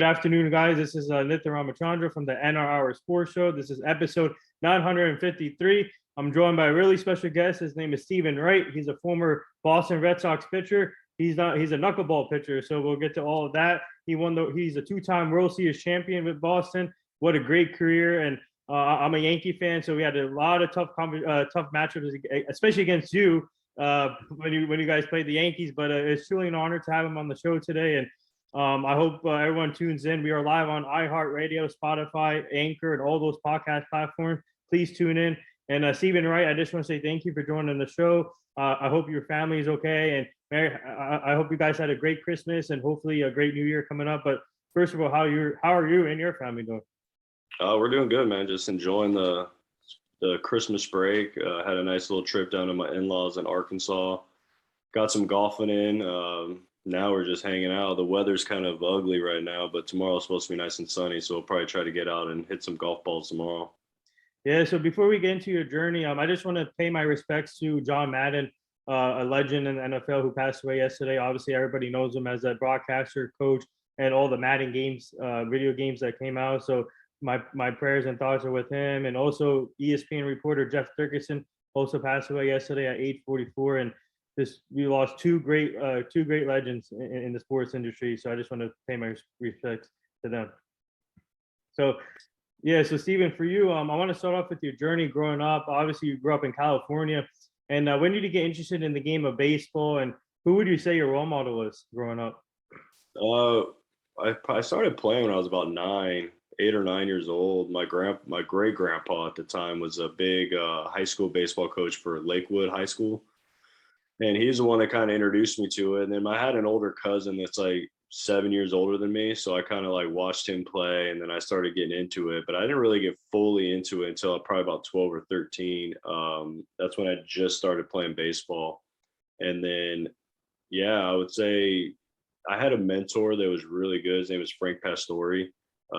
Good afternoon, guys. This is Nitya Ramachandra from the NRR Sports Show. This is episode 953. I'm joined by a really special guest. His name is Steven Wright. He's a former Boston Red Sox pitcher. He's a knuckleball pitcher, so we'll get to all of that. He's a two-time World Series champion with Boston. What a great career! And I'm a Yankee fan, so we had a lot of tough matchups, especially against you when you guys played the Yankees. But it's truly an honor to have him on the show today. And I hope everyone tunes in. We are live on iHeartRadio, Spotify, Anchor, and all those podcast platforms. Please tune in. And Steven Wright, I just want to say thank you for joining the show. I hope your family is okay. And Mary, I hope you guys had a great Christmas and hopefully a great New Year coming up. But first of all, how are you and your family doing? We're doing good, man. Just enjoying the Christmas break. Had a nice little trip down to my in-laws in Arkansas. Got some golfing in. Now we're just hanging out. The weather's kind of ugly right now, but tomorrow's supposed to be nice and sunny, so we'll probably try to get out and hit some golf balls tomorrow. Yeah, so before we get into your journey, I just want to pay my respects to John Madden, a legend in the NFL who passed away yesterday. Obviously, everybody knows him as a broadcaster, coach, and all the Madden games, video games that came out. So my prayers and thoughts are with him. And also ESPN reporter Jeff Ferguson also passed away yesterday at age 44. And we lost two great legends in the sports industry. So I just want to pay my respects to them. So yeah, so Steven, for you, I want to start off with your journey growing up. Obviously, you grew up in California. And when did you get interested in the game of baseball? And who would you say your role model was growing up? I started playing when I was about 8 or 9 years old. My great grandpa at the time was a big high school baseball coach for Lakewood High School. And he's the one that kind of introduced me to it. And then I had an older cousin that's like 7 years older than me. So I kind of like watched him play and then I started getting into it, but I didn't really get fully into it until probably about 12 or 13. That's when I just started playing baseball. And then, yeah, I would say I had a mentor that was really good. His name was Frank Pastore.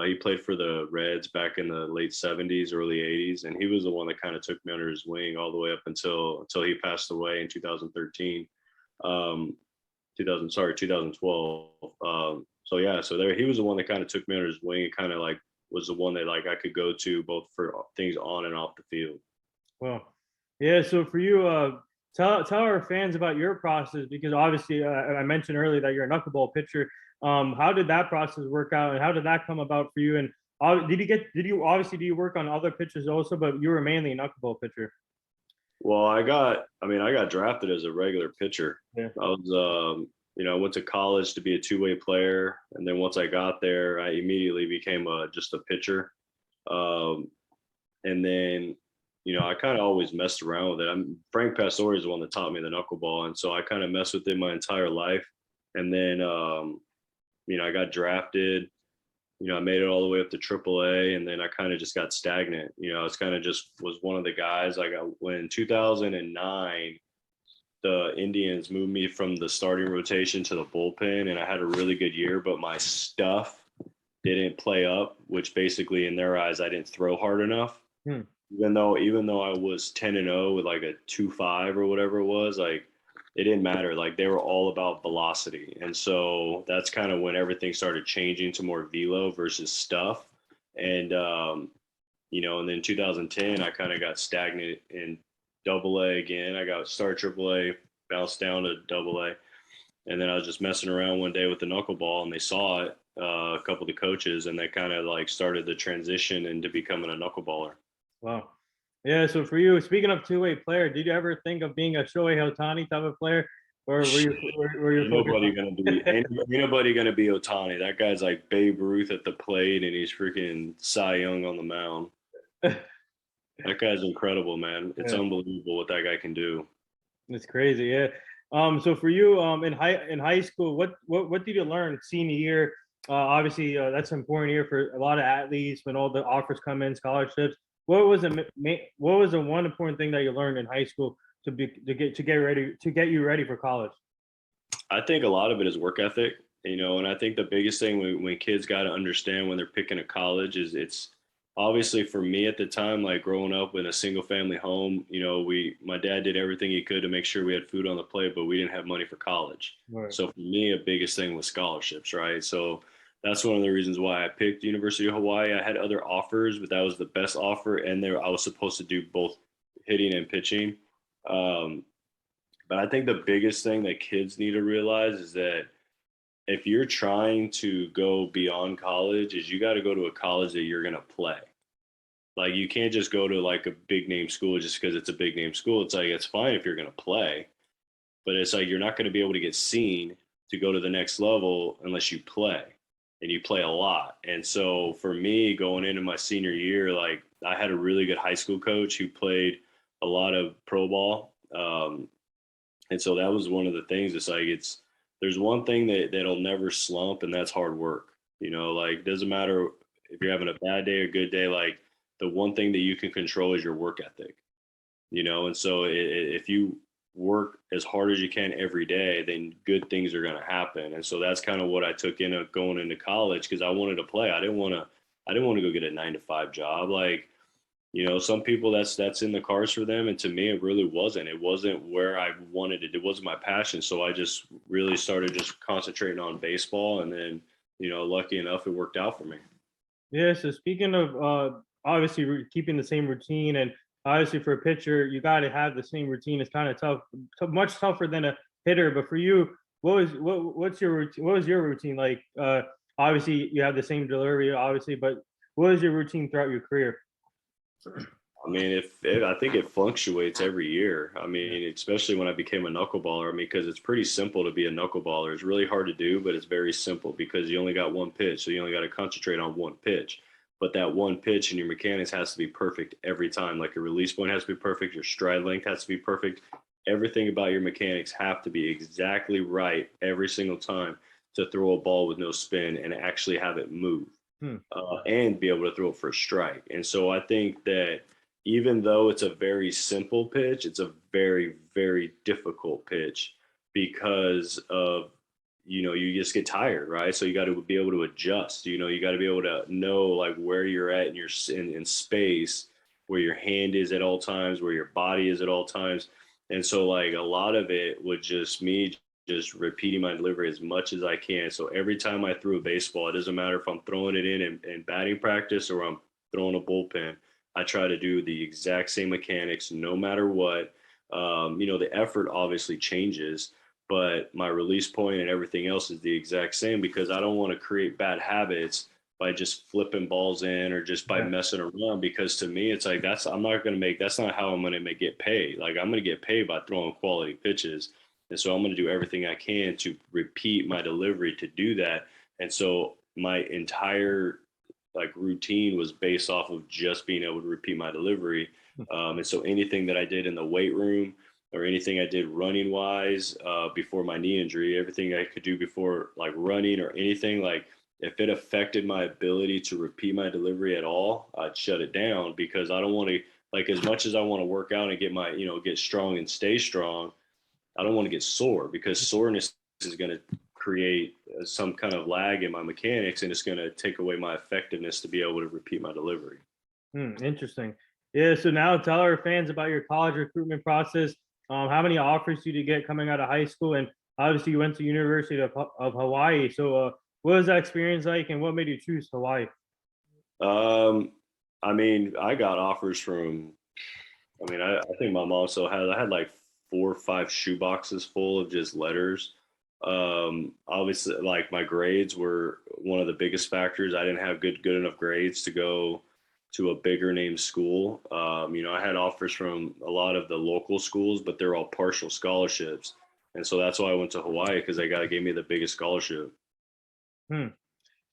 He played for the Reds back in the late 70s, early 80s, and he was the one that kind of took me under his wing all the way up until he passed away in 2013. 2012. So there he was the one that kind of took me under his wing and kind of like was the one that like I could go to both for things on and off the field. Well, yeah. So for you, tell our fans about your process, because obviously I mentioned earlier that you're a knuckleball pitcher. How did that process work out, and how did that come about for you? And did you work on other pitchers also, but you were mainly a knuckleball pitcher? Well, I got drafted as a regular pitcher. Yeah. I was, I went to college to be a two-way player, and then once I got there, I immediately became just a pitcher. And then, I kind of always messed around with it. Frank Pastore is the one that taught me the knuckleball, and so I kind of messed with it my entire life. And then, I got drafted. I made it all the way up to AAA, and then I kind of just got stagnant. It's kind of just was one of the guys. When in 2009, the Indians moved me from the starting rotation to the bullpen, and I had a really good year, but my stuff didn't play up, which basically in their eyes, I didn't throw hard enough. Even though I was 10-0 with like a 2.5 or whatever it was, like it didn't matter. Like they were all about velocity. And so that's kind of when everything started changing to more velo versus stuff. And, and then 2010, I kind of got stagnant in AA again. I got started AAA, bounced down to AA. And then I was just messing around one day with the knuckleball, and they saw it, a couple of the coaches, and they kind of like started the transition into becoming a knuckleballer. Wow. Yeah, so for you, speaking of two-way player, did you ever think of being a Shohei Ohtani type of player, or were you ain't nobody gonna be Ohtani? That guy's like Babe Ruth at the plate, and he's freaking Cy Young on the mound. That guy's incredible, man. It's unbelievable what that guy can do. It's crazy, yeah. So for you, in high school, what did you learn senior year? Obviously, that's an important year for a lot of athletes when all the offers come in, scholarships. What was the one important thing that you learned in high school to get you ready for college? I think a lot of it is work ethic, and I think the biggest thing when kids got to understand when they're picking a college is it's obviously for me at the time, like growing up in a single family home, my dad did everything he could to make sure we had food on the plate, but we didn't have money for college. Right. So for me, a biggest thing was scholarships, right? So that's one of the reasons why I picked University of Hawaii. I had other offers, but that was the best offer, and there I was supposed to do both hitting and pitching. Um, but I think the biggest thing that kids need to realize is that if you're trying to go beyond college, is you got to go to a college that you're going to play. Like you can't just go to like a big name school just because it's a big name school. It's like it's fine if you're going to play, but it's like you're not going to be able to get seen to go to the next level unless you play and you play a lot. And so for me going into my senior year, like I had a really good high school coach who played a lot of pro ball. And so that was one of the things. It's like there's one thing that'll never slump, and that's hard work. Like it doesn't matter if you're having a bad day or good day. Like the one thing that you can control is your work ethic. And so if you work as hard as you can every day, then good things are going to happen. And so that's kind of what I took in going into college because I wanted to play. I didn't want to go get a 9 to 5 job. Like some people that's in the cards for them. And to me, it really wasn't. It wasn't where I wanted it. It wasn't my passion. So I just really started just concentrating on baseball. And then, lucky enough, it worked out for me. Yeah. So speaking of obviously keeping the same routine, and obviously for a pitcher, you got to have the same routine. It's kind of tough, much tougher than a hitter. But for you, what's your routine? What was your routine like? Obviously, you have the same delivery, obviously, but what was your routine throughout your career? I mean, I think it fluctuates every year. I mean, especially when I became a knuckleballer. I mean, because it's pretty simple to be a knuckleballer. It's really hard to do, but it's very simple because you only got one pitch, so you only got to concentrate on one pitch. But that one pitch and your mechanics has to be perfect every time. Like your release point has to be perfect, your stride length has to be perfect. Everything about your mechanics have to be exactly right every single time to throw a ball with no spin and actually have it move and be able to throw it for a strike. And so I think that even though it's a very simple pitch, it's a very, very difficult pitch because of, you just get tired, right? So you got to be able to adjust, you got to be able to know like where you're at in in space, where your hand is at all times, where your body is at all times. And so like a lot of it would just me just repeating my delivery as much as I can. So every time I threw a baseball, it doesn't matter if I'm throwing it in batting practice or I'm throwing a bullpen. I try to do the exact same mechanics no matter what. The effort obviously changes, but my release point and everything else is the exact same because I don't want to create bad habits by just flipping balls in or just by messing around. Because to me, it's like that's not how I'm going to get paid. Like I'm going to get paid by throwing quality pitches, and so I'm going to do everything I can to repeat my delivery to do that. And so my entire like routine was based off of just being able to repeat my delivery. And so anything that I did in the weight room or anything I did running wise before my knee injury, everything I could do before like running or anything, like if it affected my ability to repeat my delivery at all, I'd shut it down because I don't want to, like as much as I want to work out and get get strong and stay strong, I don't want to get sore because soreness is going to create some kind of lag in my mechanics and it's going to take away my effectiveness to be able to repeat my delivery. Interesting. Yeah. So now tell our fans about your college recruitment process. How many offers did you get coming out of high school? And obviously you went to University of Hawaii. So what was that experience like and what made you choose Hawaii? I mean, I got offers from, I think my mom still I had like 4 or 5 shoe boxes full of just letters. Obviously like my grades were one of the biggest factors. I didn't have good enough grades to go to a bigger name school. I had offers from a lot of the local schools, but they're all partial scholarships. And so that's why I went to Hawaii because they gave me the biggest scholarship. Hmm.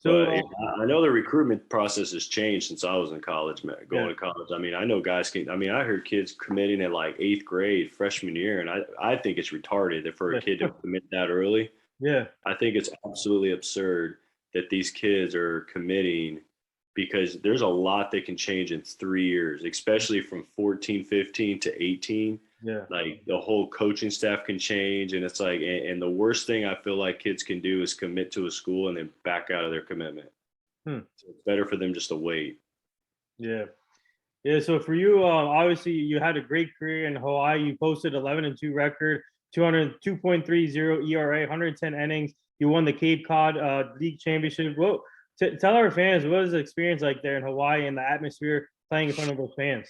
So But I know the recruitment process has changed since I was in college, man, going Yeah. to college. I mean, I know guys can, I mean, I heard kids committing at like 8th grade, freshman year, and I think it's retarded that for a kid to commit that early. yeah, I think it's absolutely absurd that these kids are committing because there's a lot that can change in 3 years, especially from 14, 15 to 18. yeah. Like the whole coaching staff can change. And it's like, and the worst thing I feel like kids can do is commit to a school and then back out of their commitment. Hmm. So it's better for them just to wait. Yeah. Yeah. So for you, obviously you had a great career in Hawaii. You posted 11-2 record, 202.30 ERA, 110 innings. You won the Cape Cod League Championship. Tell our fans, what was the experience like there in Hawaii and the atmosphere playing in front of those fans?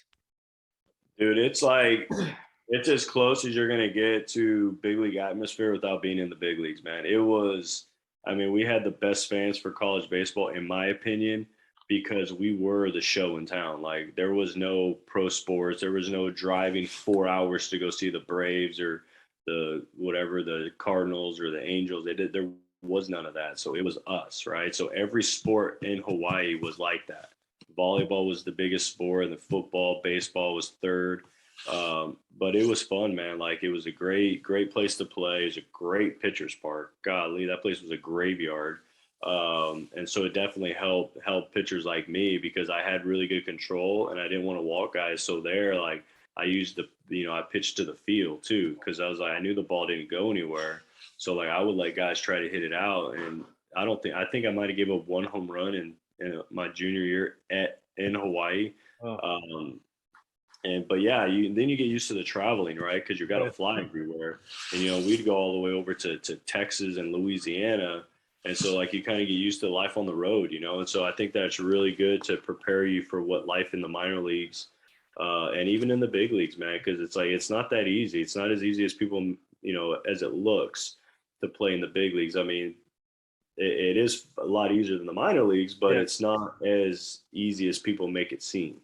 Dude, it's as close as you're gonna get to big league atmosphere without being in the big leagues, man. It was, I mean, we had the best fans for college baseball, in my opinion, because we were the show in town. Like there was no pro sports, there was no driving 4 hours to go see the Braves or the Cardinals or the Angels. There was none of that. So it was us, right? So every sport in Hawaii was like that. Volleyball was the biggest sport, and the football, baseball was third. But it was fun, man. Like it was a great place to play. It was a great pitcher's park. Golly, that place was a graveyard. And so it definitely helped pitchers like me because I had really good control and I didn't want to walk guys. So there, like I used I pitched to the field too because I was like I knew the ball didn't go anywhere. So like I would let guys try to hit it out, and I think I might have gave up one home run in my junior year in Hawaii. Oh. But yeah, then you get used to the traveling, right? Because you got to fly everywhere, and we'd go all the way over to Texas and Louisiana, and so like you kind of get used to life on the road, And so I think that's really good to prepare you for what life in the minor leagues, and even in the big leagues, man. Because it's like it's not that easy. It's not as easy as people, as it looks to play in the big leagues. I mean, it is a lot easier than the minor leagues, but it's not as easy as people make it seem.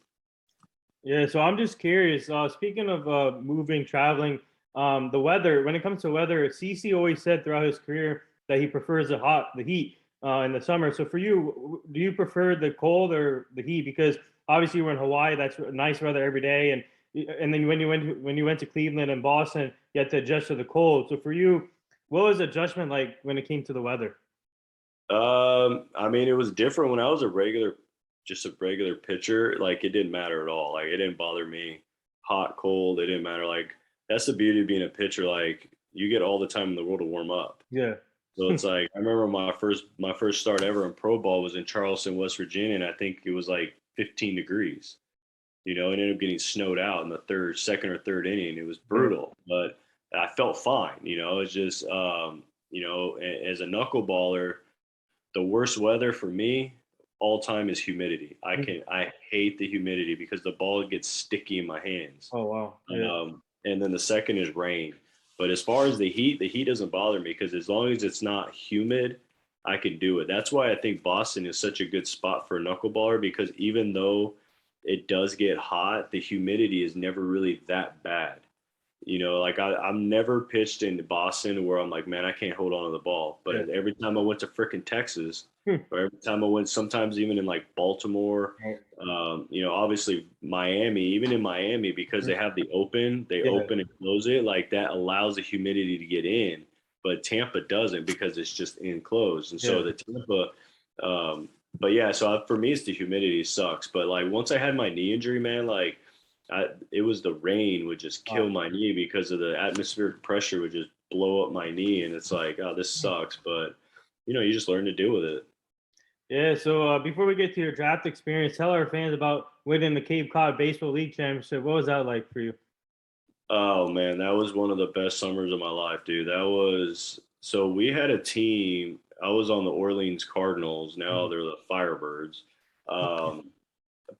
Yeah, so I'm just curious. Speaking of moving, traveling, the weather. When it comes to weather, CC always said throughout his career that he prefers the heat in the summer. So for you, do you prefer the cold or the heat? Because obviously we're in Hawaii, that's nice weather every day, and then when you went to Cleveland and Boston, you had to adjust to the cold. So for you, what was adjustment like when it came to the weather? I mean, it was different when I was just a regular pitcher. Like it didn't matter at all. Like it didn't bother me. Hot, cold, it didn't matter. Like that's the beauty of being a pitcher. Like you get all the time in the world to warm up. Yeah. So it's like I remember my first start ever in pro ball was in Charleston, West Virginia, and I think it was like 15 degrees. It ended up getting snowed out in the second or third inning. It was brutal, but I felt fine. It's just as a knuckleballer, the worst weather for me all time is humidity. I hate the humidity because the ball gets sticky in my hands. Oh wow. Yeah. And then the second is rain. But as far as the heat doesn't bother me because as long as it's not humid, I can do it. That's why I think Boston is such a good spot for a knuckleballer because even though it does get hot, the humidity is never really that bad. Like I'm never pitched in Boston where I'm like, man, I can't hold on to the ball. But every time I went to freaking Texas, or every time I went, sometimes even in like Baltimore, obviously Miami, even in Miami, because they have they open and close it, like that allows the humidity to get in. But Tampa doesn't because it's just enclosed. And so the Tampa, but yeah, so for me, it's the humidity sucks. But like once I had my knee injury, man, like it was the rain would just kill my knee because of the atmospheric pressure would just blow up my knee. And it's like, oh, this sucks. But, you just learn to deal with it. Yeah, so before we get to your draft experience, tell our fans about winning the Cape Cod Baseball League Championship. What was that like for you? Oh, man, that was one of the best summers of my life, dude. So we had a team. I was on the Orleans Cardinals. Now they're the Firebirds.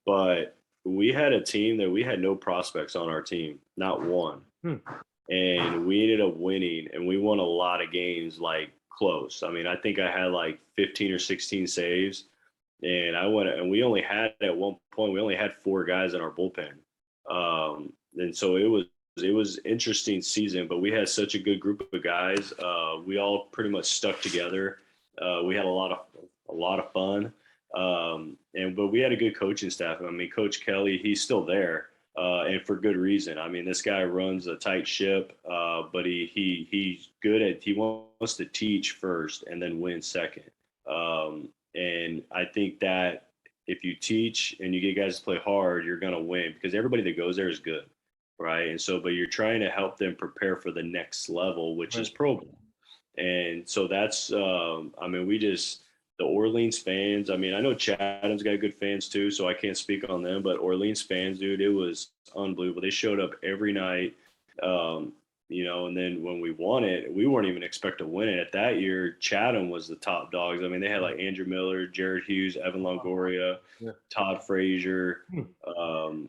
But we had a team that we had no prospects on our team, not one. And we ended up winning, and we won a lot of games like close. I mean, I think I had like 15 or 16 saves, and we only had at one point we only had 4 guys in our bullpen. And so it was interesting season, but we had such a good group of guys. We all pretty much stuck together. We had a lot of fun. But we had a good coaching staff. I mean, Coach Kelly, he's still there, and for good reason. I mean, this guy runs a tight ship, but he's good he wants to teach first and then win second. And I think that if you teach and you get guys to play hard, you're gonna win because everybody that goes there is good, right? And so, but you're trying to help them prepare for the next level, which is pro ball. And so that's, I mean, the Orleans fans, I mean, I know Chatham's got good fans too, so I can't speak on them, but Orleans fans, dude, it was unbelievable. They showed up every night. and then when we won it, we weren't even expect to win it. At that year, Chatham was the top dogs. I mean, they had like Andrew Miller, Jared Hughes, Evan Longoria, Yeah. Todd Frazier, um,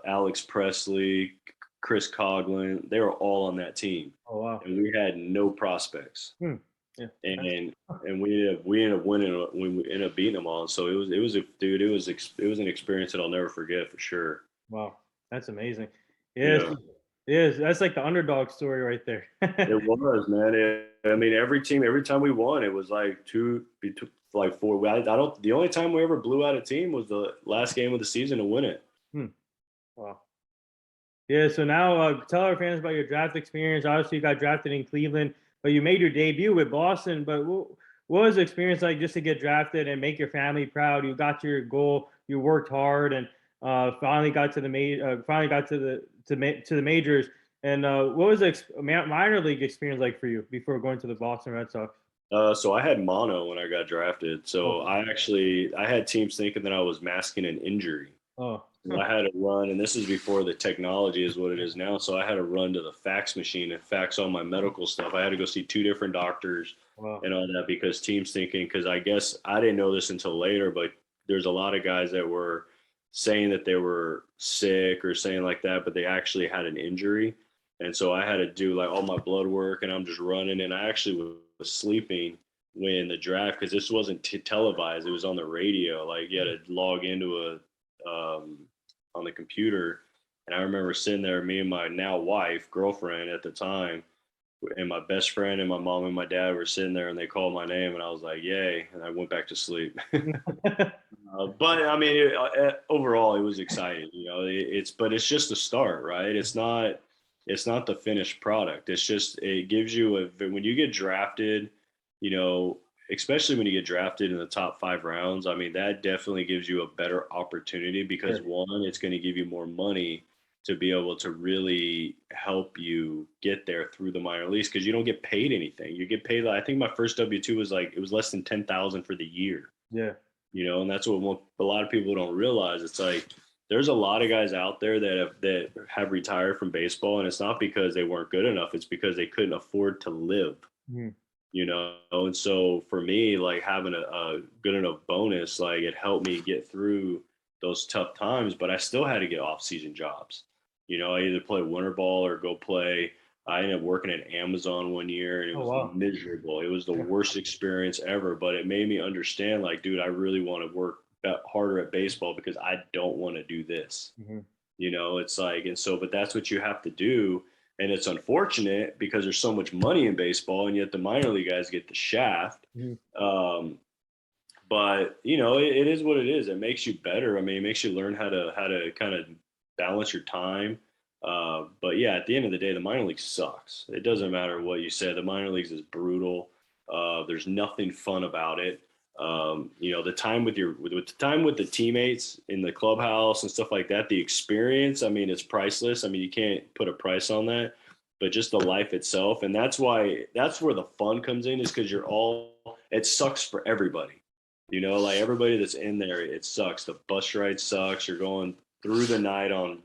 Alex Presley, Chris Coughlin. They were all on that team. Oh wow. And we had no prospects. Yeah. And we ended up winning. We ended up beating them all. So it was an experience that I'll never forget for sure. Wow. That's amazing. Yes. Yes. That's like the underdog story right there. It was, man. I mean, every time we won, it was like like four. I don't. The only time we ever blew out a team was the last game of the season to win it. Wow. Yeah, so now tell our fans about your draft experience. Obviously, you got drafted in Cleveland, but you made your debut with Boston. But what was the experience like just to get drafted and make your family proud? You got your goal, you worked hard, and finally got to the majors. And what was the minor league experience like for you before going to the Boston Red Sox? So I had mono when I got drafted. So Oh, I had teams thinking that I was masking an injury. oh, And I had to run, and this is before the technology is what it is now. So I had to run to the fax machine and fax all my medical stuff. I had to go see two different doctors wow. and all that because teams thinking, because I guess I didn't know this until later, but there's a lot of guys that were saying that they were sick or saying like that, but they actually had an injury. And so I had to do like all my blood work, and I'm just running. And I actually was sleeping when the draft, because this wasn't televised, it was on the radio. Like you had to log into on the computer. And I remember sitting there, me and my now wife, girlfriend at the time, and my best friend and my mom and my dad were sitting there, and they called my name, and I was like, "Yay!" And I went back to sleep. But I mean, overall, it was exciting. But it's just the start, right? It's not the finished product. It's just it gives you when you get drafted, especially when you get drafted in the top 5 rounds. I mean, that definitely gives you a better opportunity because Sure. one, it's going to give you more money to be able to really help you get there through the minor leagues because you don't get paid anything. You get paid. I think my first W-2 was like it was less than 10,000 for the year. Yeah. And that's what a lot of people don't realize. It's like there's a lot of guys out there that have retired from baseball, and it's not because they weren't good enough. It's because they couldn't afford to live. Mhm. And so for me, like having a good enough bonus, like it helped me get through those tough times, but I still had to get off-season jobs. I either play winter ball or go play. I ended up working at Amazon one year, and it Oh was wow. miserable. It was the worst experience ever, but it made me understand, like, dude, I really want to work harder at baseball because I don't want to do this. Mhm. It's like, and so, but that's what you have to do. And it's unfortunate because there's so much money in baseball, and yet the minor league guys get the shaft. Mhm. Um, but it is what it is. It makes you better. I mean, it makes you learn how to kind of balance your time. But yeah, at the end of the day, the minor league sucks. It doesn't matter what you say. The minor leagues is brutal. There's nothing fun about it. The time with the time with the teammates in the clubhouse and stuff like that, the experience, I mean, it's priceless. I mean, you can't put a price on that, but just the life itself. And that's where the fun comes in, is because it sucks for everybody. Like everybody that's in there, it sucks. The bus ride sucks. You're going through the night on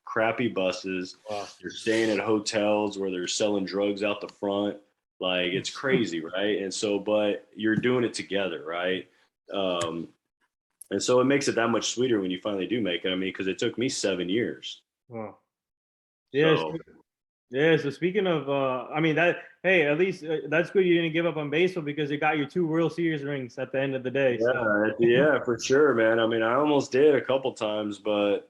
crappy buses. Wow. You're staying at hotels where they're selling drugs out the front. Like it's crazy, right? And so, but you're doing it together, right? Um, and so it makes it that much sweeter when you finally do make it. I mean, because it took me 7 years. Wow. Yes. So Yeah, so speaking of, I mean that. Hey, at least that's good you didn't give up on baseball because it got you 2 World Series rings at the end of the day. So yeah, for sure, man. I mean, I almost did a couple times, but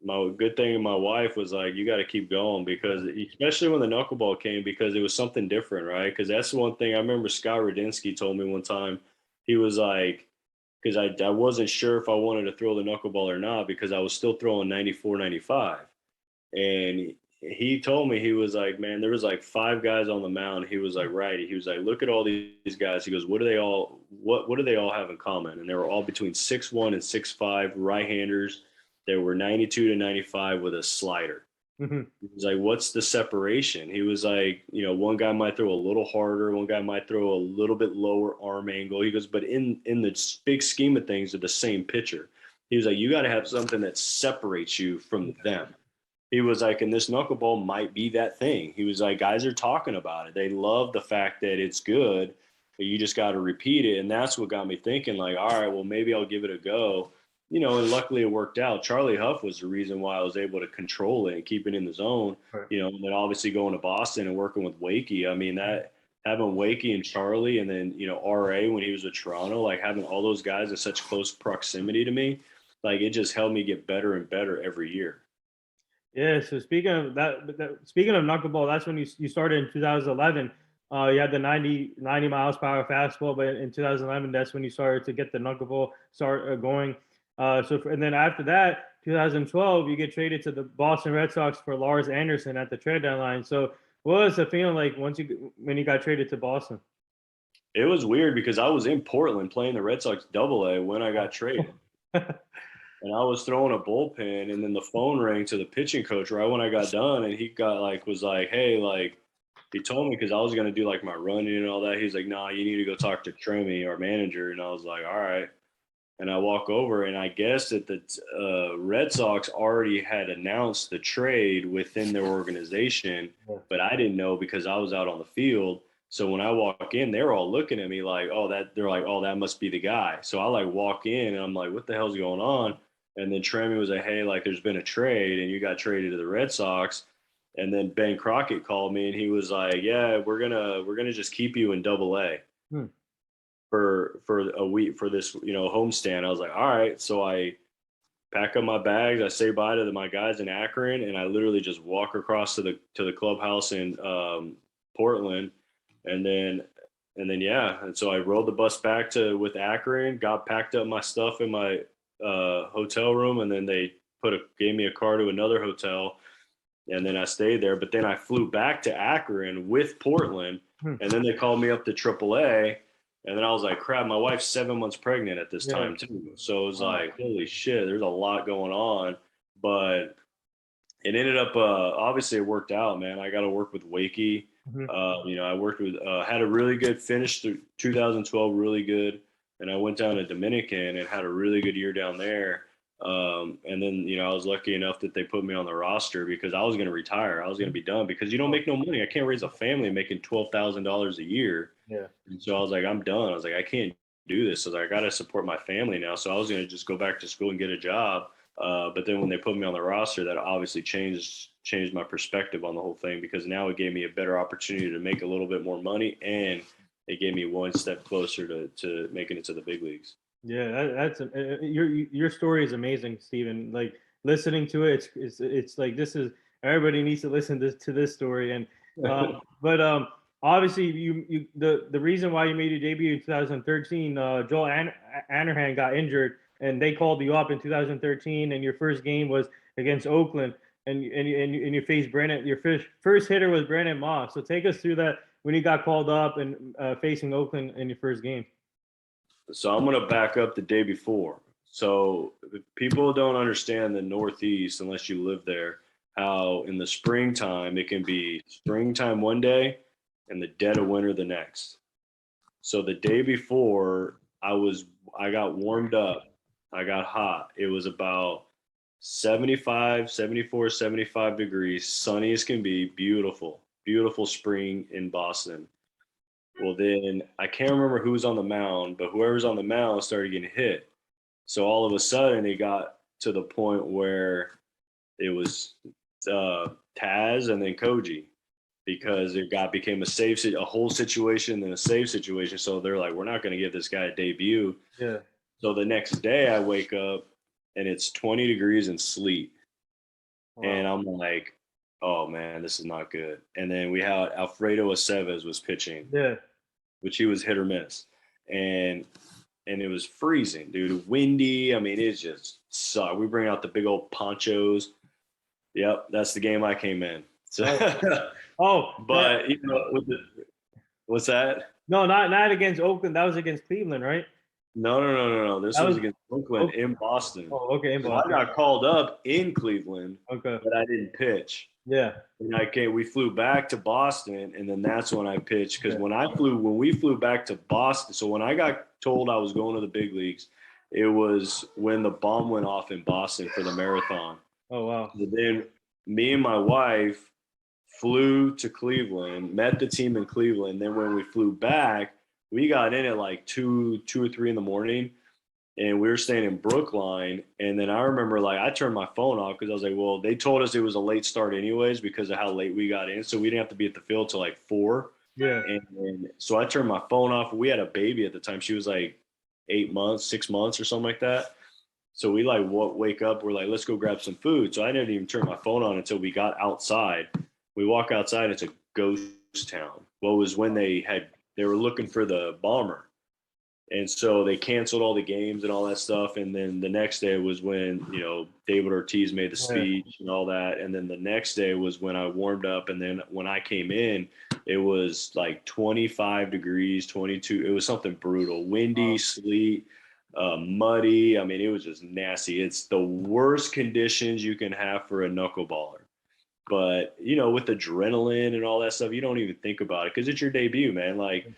my good thing, my wife was like, you got to keep going because especially when the knuckleball came, because it was something different, right? Because that's the one thing I remember Scott Radinsky told me one time. He was like, because I wasn't sure if I wanted to throw the knuckleball or not because I was still throwing 94, 95. And he told me, he was like, man, there was like 5 guys on the mound. He was like, right. He was like, look at all these guys. He goes, what do they all have in common? And they were all between 6'1" and 6'5", right-handers. They were 92 to 95 with a slider. Mhm. He was like, what's the separation? He was like, one guy might throw a little harder, one guy might throw a little bit lower arm angle. He goes, but in the big scheme of things, they're the same pitcher. He was like, you got to have something that separates you from them. he was like, and this knuckleball might be that thing. He was like, guys are talking about it. They love the fact that it's good, but you just got to repeat it. And that's what got me thinking, like, all right, well, maybe I'll give it a go. And luckily it worked out. Charlie Huff was the reason why I was able to control it and keep it in the zone. Right. And then obviously going to Boston and working with Wakey. I mean, that having Wakey and Charlie, and then RA when he was with Toronto, like having all those guys in such close proximity to me, like it just helped me get better and better every year. Yeah. So speaking of speaking of knuckleball, that's when you started in 2011. You had the 90 miles per hour fastball, but in 2011, that's when you started to get the knuckleball start going. And then after that, 2012, you get traded to the Boston Red Sox for Lars Anderson at the trade deadline. So what was the feeling like when you got traded to Boston? It was weird because I was in Portland playing the Red Sox Double-A when I got traded. And I was throwing a bullpen, and then the phone rang to the pitching coach right when I got done, and he was like, hey, like, he told me because I was going to do like my running and all that. He's like, nah, you need to go talk to Tremy, our manager. And I was like, all right. And I walk over, and I guess that the Red Sox already had announced the trade within their organization, but I didn't know because I was out on the field. So when I walk in, they're all looking at me like, they're like, oh, that must be the guy. So I like walk in, and I'm like, what the hell's going on? And then Tremy was like, hey, like there's been a trade, and you got traded to the Red Sox. And then Ben Crockett called me, and he was like, yeah, we're gonna just keep you in Double-A. For a week for this homestand. I was like, all right. So I pack up my bags, I say bye to my guys in Akron, and I literally just walk across to the clubhouse in Portland, and then yeah. And so I rode the bus back with Akron, packed up my stuff in my hotel room, and then they gave me a car to another hotel, and then I stayed there. But then I flew back to Akron with Portland, and then they called me up to AAA. And then I was like, crap, my wife's 7 months pregnant at this time too. So it was like, holy shit, there's a lot going on. But it ended up, obviously it worked out, man. I got to work with Wakey. I worked with, had a really good finish through 2012, really good. And I went down to Dominican and had a really good year down there. And then, I was lucky enough that they put me on the roster because I was going to retire. I was going to be done because you don't make no money. I can't raise a family making $12,000 a year. Yeah. And so I was like, I'm done. I was like, I can't do this. So I was like, I got to support my family now. So I was going to just go back to school and get a job. But then when they put me on the roster, that obviously changed my perspective on the whole thing because now it gave me a better opportunity to make a little bit more money, and it gave me one step closer to making it to the big leagues. Yeah, that's your story is amazing, Steven. Like listening to it, it's like everybody needs to listen to this story. And but obviously the reason why you made your debut in 2013, Joel Anahan got injured, and they called you up in 2013, and your first game was against Oakland, and you faced Brandon. Your first hitter was Brandon Moss. So take us through that when you got called up and facing Oakland in your first game. So I'm going to back up the day before. So people don't understand the Northeast unless you live there, how in the springtime, it can be springtime one day and the dead of winter the next. So the day before I got warmed up, I got hot. It was about 74, 75 degrees, sunny as can be, beautiful, beautiful spring in Boston. Well, then I can't remember who was on the mound, but whoever's on the mound started getting hit. So all of a sudden, it got to the point where it was Taz and then Koji, because became a whole situation and a save situation. So they're like, we're not going to give this guy a debut. Yeah. So the next day, I wake up and it's 20 degrees and sleet, and I'm like, oh man, this is not good. And then we had Alfredo Aceves was pitching, which he was hit or miss, and it was freezing, dude, windy. I mean, it just sucked. We bring out the big old ponchos. Yep, that's the game I came in. So, but what's that? No, not against Oakland. That was against Cleveland, right? No. This was against Oakland in Boston. Oh, okay, in Boston. So I got called up in Cleveland, but I didn't pitch. Yeah. And we flew back to Boston, and then that's when I pitched. Because when we flew back to Boston, so when I got told I was going to the big leagues, it was when the bomb went off in Boston for the marathon. Oh wow. But then me and my wife flew to Cleveland, met the team in Cleveland. Then when we flew back, we got in at like 2 or 3 in the morning, and we were staying in Brookline. And then I remember like I turned my phone off because I was like, well, they told us it was a late start anyways because of how late we got in, so we didn't have to be at the field till like 4. Yeah. And so I turned my phone off. We had a baby at the time. She was like 8 months, 6 months or something like that. So we like wake up. We're like, let's go grab some food. So I didn't even turn my phone on until we got outside. We walk outside. It's a ghost town. Well, it was when they were looking for the bomber. And so they canceled all the games and all that stuff. And then the next day was when, David Ortiz made the speech and all that. And then the next day was when I warmed up. And then when I came in, it was like 25 degrees, 22. It was something brutal, windy, sleet, muddy. I mean, it was just nasty. It's the worst conditions you can have for a knuckleballer. But, with adrenaline and all that stuff, you don't even think about it because it's your debut, man. Like,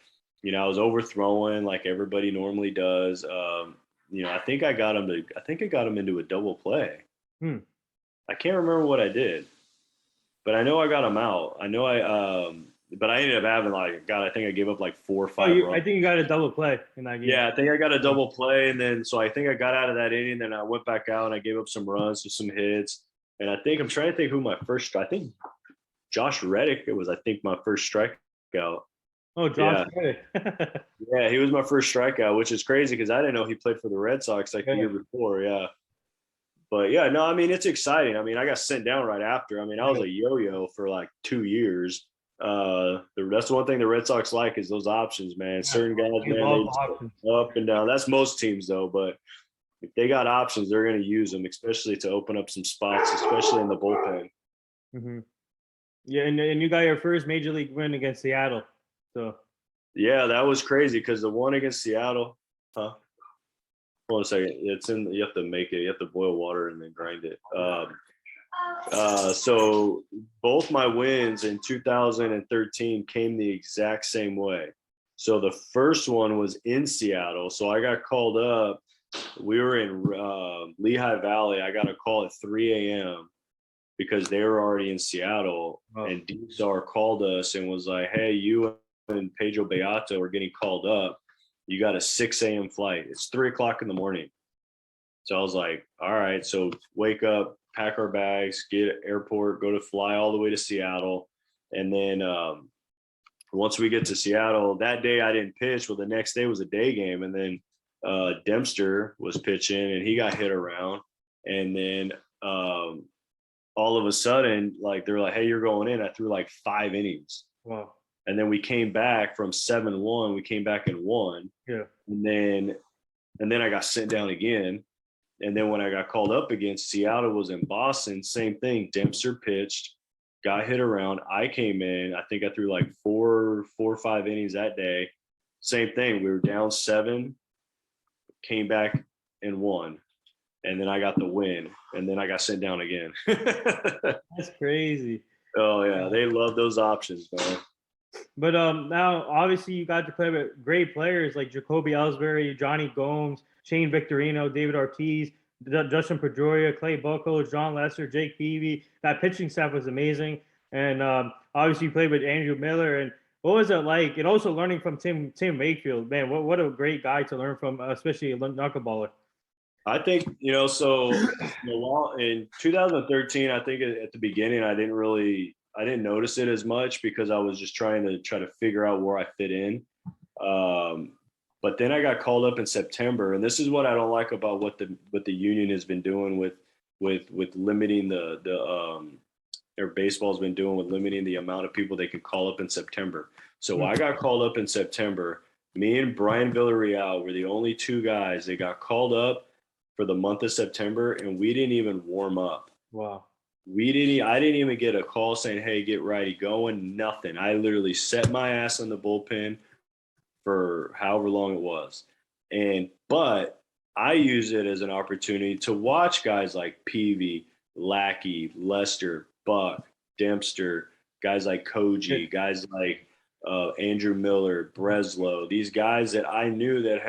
I was overthrowing like everybody normally does. I think I got him into a double play. I can't remember what I did, but I know I got him out. I know but I ended up having I think I gave up like 4 or 5 runs. I think you got a double play in that game. Yeah, I think I got a double play, and then so I think I got out of that inning. Then I went back out and I gave up some runs, some hits, and I'm trying to think who my first. I think Josh Reddick. It was my first strikeout. Oh, Josh Reddick. Yeah, he was my first strikeout, which is crazy because I didn't know he played for the Red Sox the year before. Yeah. But yeah, no, I mean, it's exciting. I mean, I got sent down right after. I mean, I was a yo-yo for like 2 years. That's the one thing the Red Sox like is those options, man. Certain guys, man, they up and down. That's most teams though, but if they got options, they're going to use them, especially to open up some spots, especially in the bullpen. Mm-hmm. Yeah, and you got your first major league win against Seattle. So yeah, that was crazy because the one against Seattle, Hold on a second. You have to make it. You have to boil water and then grind it. So both my wins in 2013 came the exact same way. So the first one was in Seattle. So I got called up. We were in Lehigh Valley. I got a call at 3 a.m. because they were already in Seattle. Oh. And D-Star called us and was like, hey, you and Pedro Beato are getting called up. You got a 6 a.m. flight. It's 3 o'clock in the morning. So I was like, all right. So wake up, pack our bags, get at airport, fly all the way to Seattle. And then once we get to Seattle, that day I didn't pitch. Well, the next day was a day game. And then Dempster was pitching and he got hit around. And then all of a sudden, they're like, hey, you're going in. I threw 5 innings. Wow. And then we came back from 7-1. We came back and won. Yeah. And then I got sent down again. And then when I got called up against Seattle was in Boston, same thing. Dempster pitched, got hit around. I came in. I think I threw 4 or 5 innings that day. Same thing. We were down 7, came back and won. And then I got the win. And then I got sent down again. That's crazy. Oh, yeah. They love those options, man. But now, obviously, you got to play with great players like Jacoby Ellsbury, Johnny Gomes, Shane Victorino, David Ortiz, Justin Pedroia, Clay Buchholz, John Lester, Jake Peavy. That pitching staff was amazing. And obviously, you played with Andrew Miller. And what was it like? And also learning from Tim Wakefield. Man, what a great guy to learn from, especially a knuckleballer. I think, so in 2013, I think at the beginning, I didn't notice it as much because I was just trying to figure out where I fit in. But then I got called up in September, and this is what I don't like about what the union has been doing with limiting or baseball's been doing with limiting the amount of people they can call up in September. So I got called up in September. Me and Brian Villarreal were the only 2 guys that got called up for the month of September, and we didn't even warm up. Wow. I didn't even get a call saying, hey, get righty going, nothing. I literally set my ass in the bullpen for however long it was. But I use it as an opportunity to watch guys like Peavy, Lackey, Lester, Buck, Dempster, guys like Koji, guys like Andrew Miller, Breslow, these guys that I knew that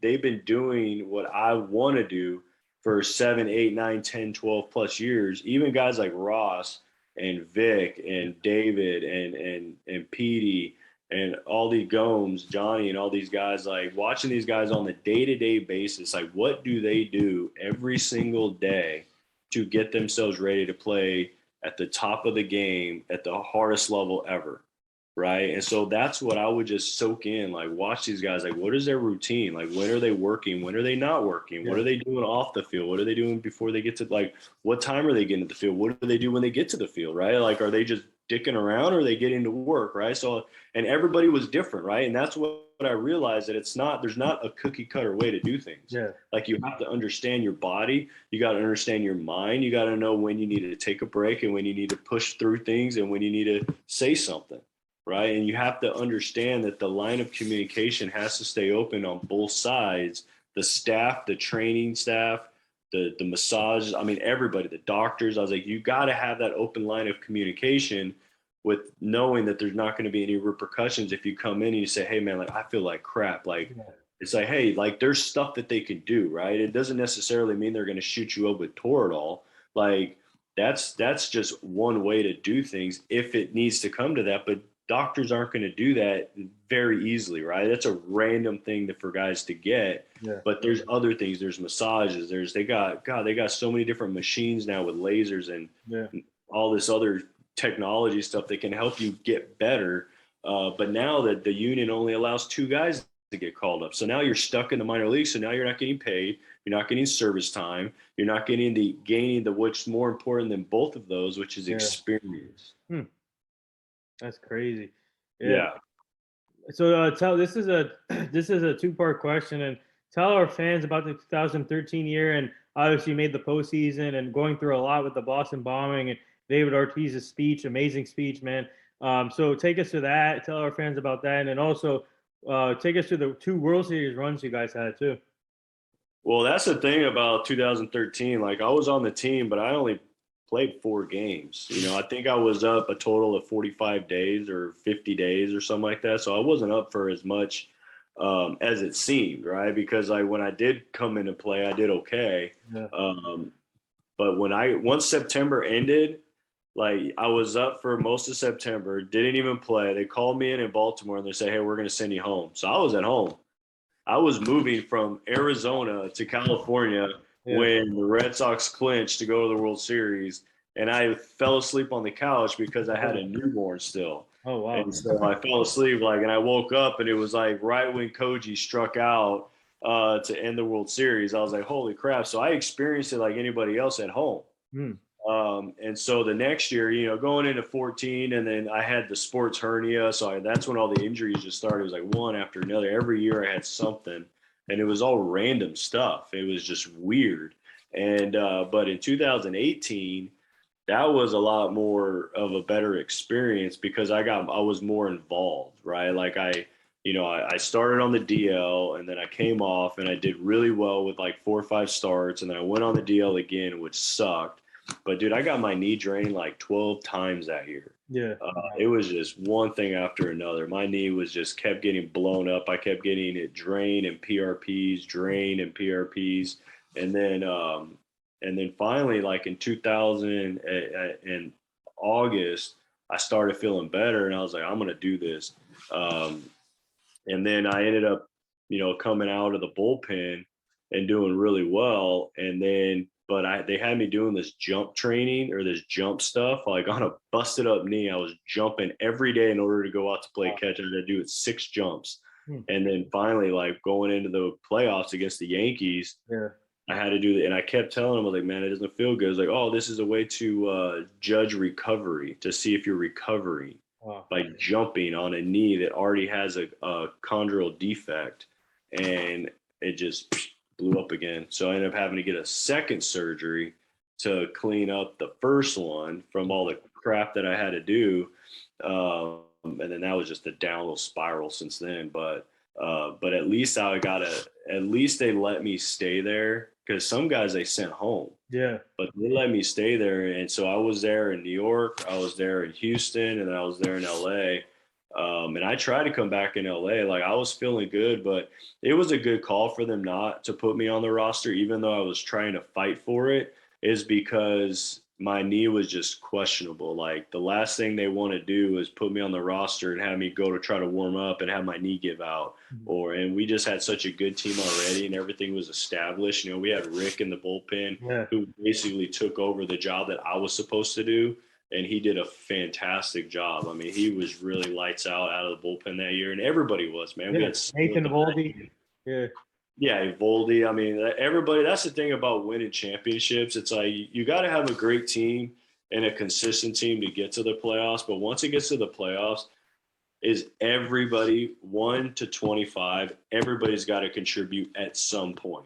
they've been doing what I want to do for 7, 8, 9, 10, 12 plus years. Even guys like Ross and Vic and David and Petey and all the Gomes, Johnny, and all these guys, like watching these guys on the day-to-day basis, like what do they do every single day to get themselves ready to play at the top of the game at the hardest level ever, right? And so that's what I would just soak in, like watch these guys, like what is their routine? Like when are they working? When are they not working? What are they doing off the field? What are they doing before they get to, like, what time are they getting to the field? What do they do when they get to the field, right? Like, are they just dicking around or are they getting to work, right? So, and everybody was different, right? And that's what I realized, that there's not a cookie cutter way to do things. Yeah. Like you have to understand your body, you got to understand your mind, you got to know when you need to take a break and when you need to push through things and when you need to say something, right? And you have to understand that the line of communication has to stay open on both sides, the staff, the training staff, the massages, I mean, everybody, the doctors. I was like, you got to have that open line of communication with knowing that there's not going to be any repercussions if you come in and you say, hey man, like I feel like crap. Like it's like, hey, like there's stuff that they can do, right? It doesn't necessarily mean they're going to shoot you up with Toradol. Like that's just one way to do things if it needs to come to that. But doctors aren't going to do that very easily, right? That's a random thing for guys to get. Yeah. But there's other things. There's massages. They got so many different machines now with lasers and all this other technology stuff that can help you get better. But now that the union only allows 2 guys to get called up, so now you're stuck in the minor leagues. So now you're not getting paid. You're not getting service time. You're not gaining the what's more important than both of those, which is experience. That's crazy. Yeah. So this is a 2-part question, and tell our fans about the 2013 year, and obviously you made the postseason and going through a lot with the Boston bombing and David Ortiz's speech, amazing speech, man. So take us to that. Tell our fans about that, and then also take us to the 2 World Series runs you guys had too. Well, that's the thing about 2013. Like I was on the team, but I only played 4 games. You know, I think I was up a total of 45 days or 50 days or something like that. So I wasn't up for as much as it seemed, right? Because when I did come in and play, I did okay. Yeah. But once September ended, like I was up for most of September, didn't even play. They called me in Baltimore and they said, hey, we're going to send you home. So I was at home. I was moving from Arizona to California when the Red Sox clinched to go to the World Series. And I fell asleep on the couch because I had a newborn still. Oh, wow. And so I fell asleep, and I woke up and it was like right when Koji struck out to end the World Series. I was like, holy crap. So I experienced it like anybody else at home. And so the next year, you know, going into 14, and then I had the sports hernia. So that's when all the injuries just started. It was like one after another. Every year I had something, and it was all random stuff. It was just weird. And but in 2018, that was a lot more of a better experience because I was more involved, right? Like I started on the DL and then I came off and I did really well with like 4 or 5 starts. And then I went on the DL again, which sucked. But dude, I got my knee drained like 12 times that year. Yeah. It was just one thing after another. My knee was just kept getting blown up. I kept getting it drained and PRPs, drained and PRPs. And then finally, like in 2000 in August, I started feeling better and I was like, I'm going to do this. And then I ended up, you know, coming out of the bullpen and doing really well. And then, they had me doing this jump training or this jump stuff, like on a busted up knee. I was jumping every day in order to go out to play catch. I had to do it 6 jumps. And then finally, like going into the playoffs against the Yankees, I had to do that. And I kept telling them, I was like, man, it doesn't feel good. It's like, oh, this is a way to judge recovery, to see if you're recovering by jumping on a knee that already has a chondral defect. And it just blew up again. So I ended up having to get a second surgery to clean up the first one from all the crap that I had to do. And then that was just a downward spiral since then. But at least at least they let me stay there, because some guys they sent home. Yeah. But they let me stay there. And so I was there in New York, I was there in Houston, and then I was there in LA. And I tried to come back in LA. Like I was feeling good, but it was a good call for them not to put me on the roster, even though I was trying to fight for it, is because my knee was just questionable. Like the last thing they want to do is put me on the roster and have me go to try to warm up and have my knee give out. And we just had such a good team already and everything was established. We had Rick in the bullpen Yeah. who basically took over the job that I was supposed to do. And he did a fantastic job. I mean, he was really lights out of the bullpen that year, and everybody was, man. We Yeah. had Nathan Voldy. Yeah. yeah, Voldy. I mean, everybody. That's the thing about winning championships. It's like you got to have a great team and a consistent team to get to the playoffs. But once it gets to the playoffs, is everybody 1 to 25? Everybody's got to contribute at some point,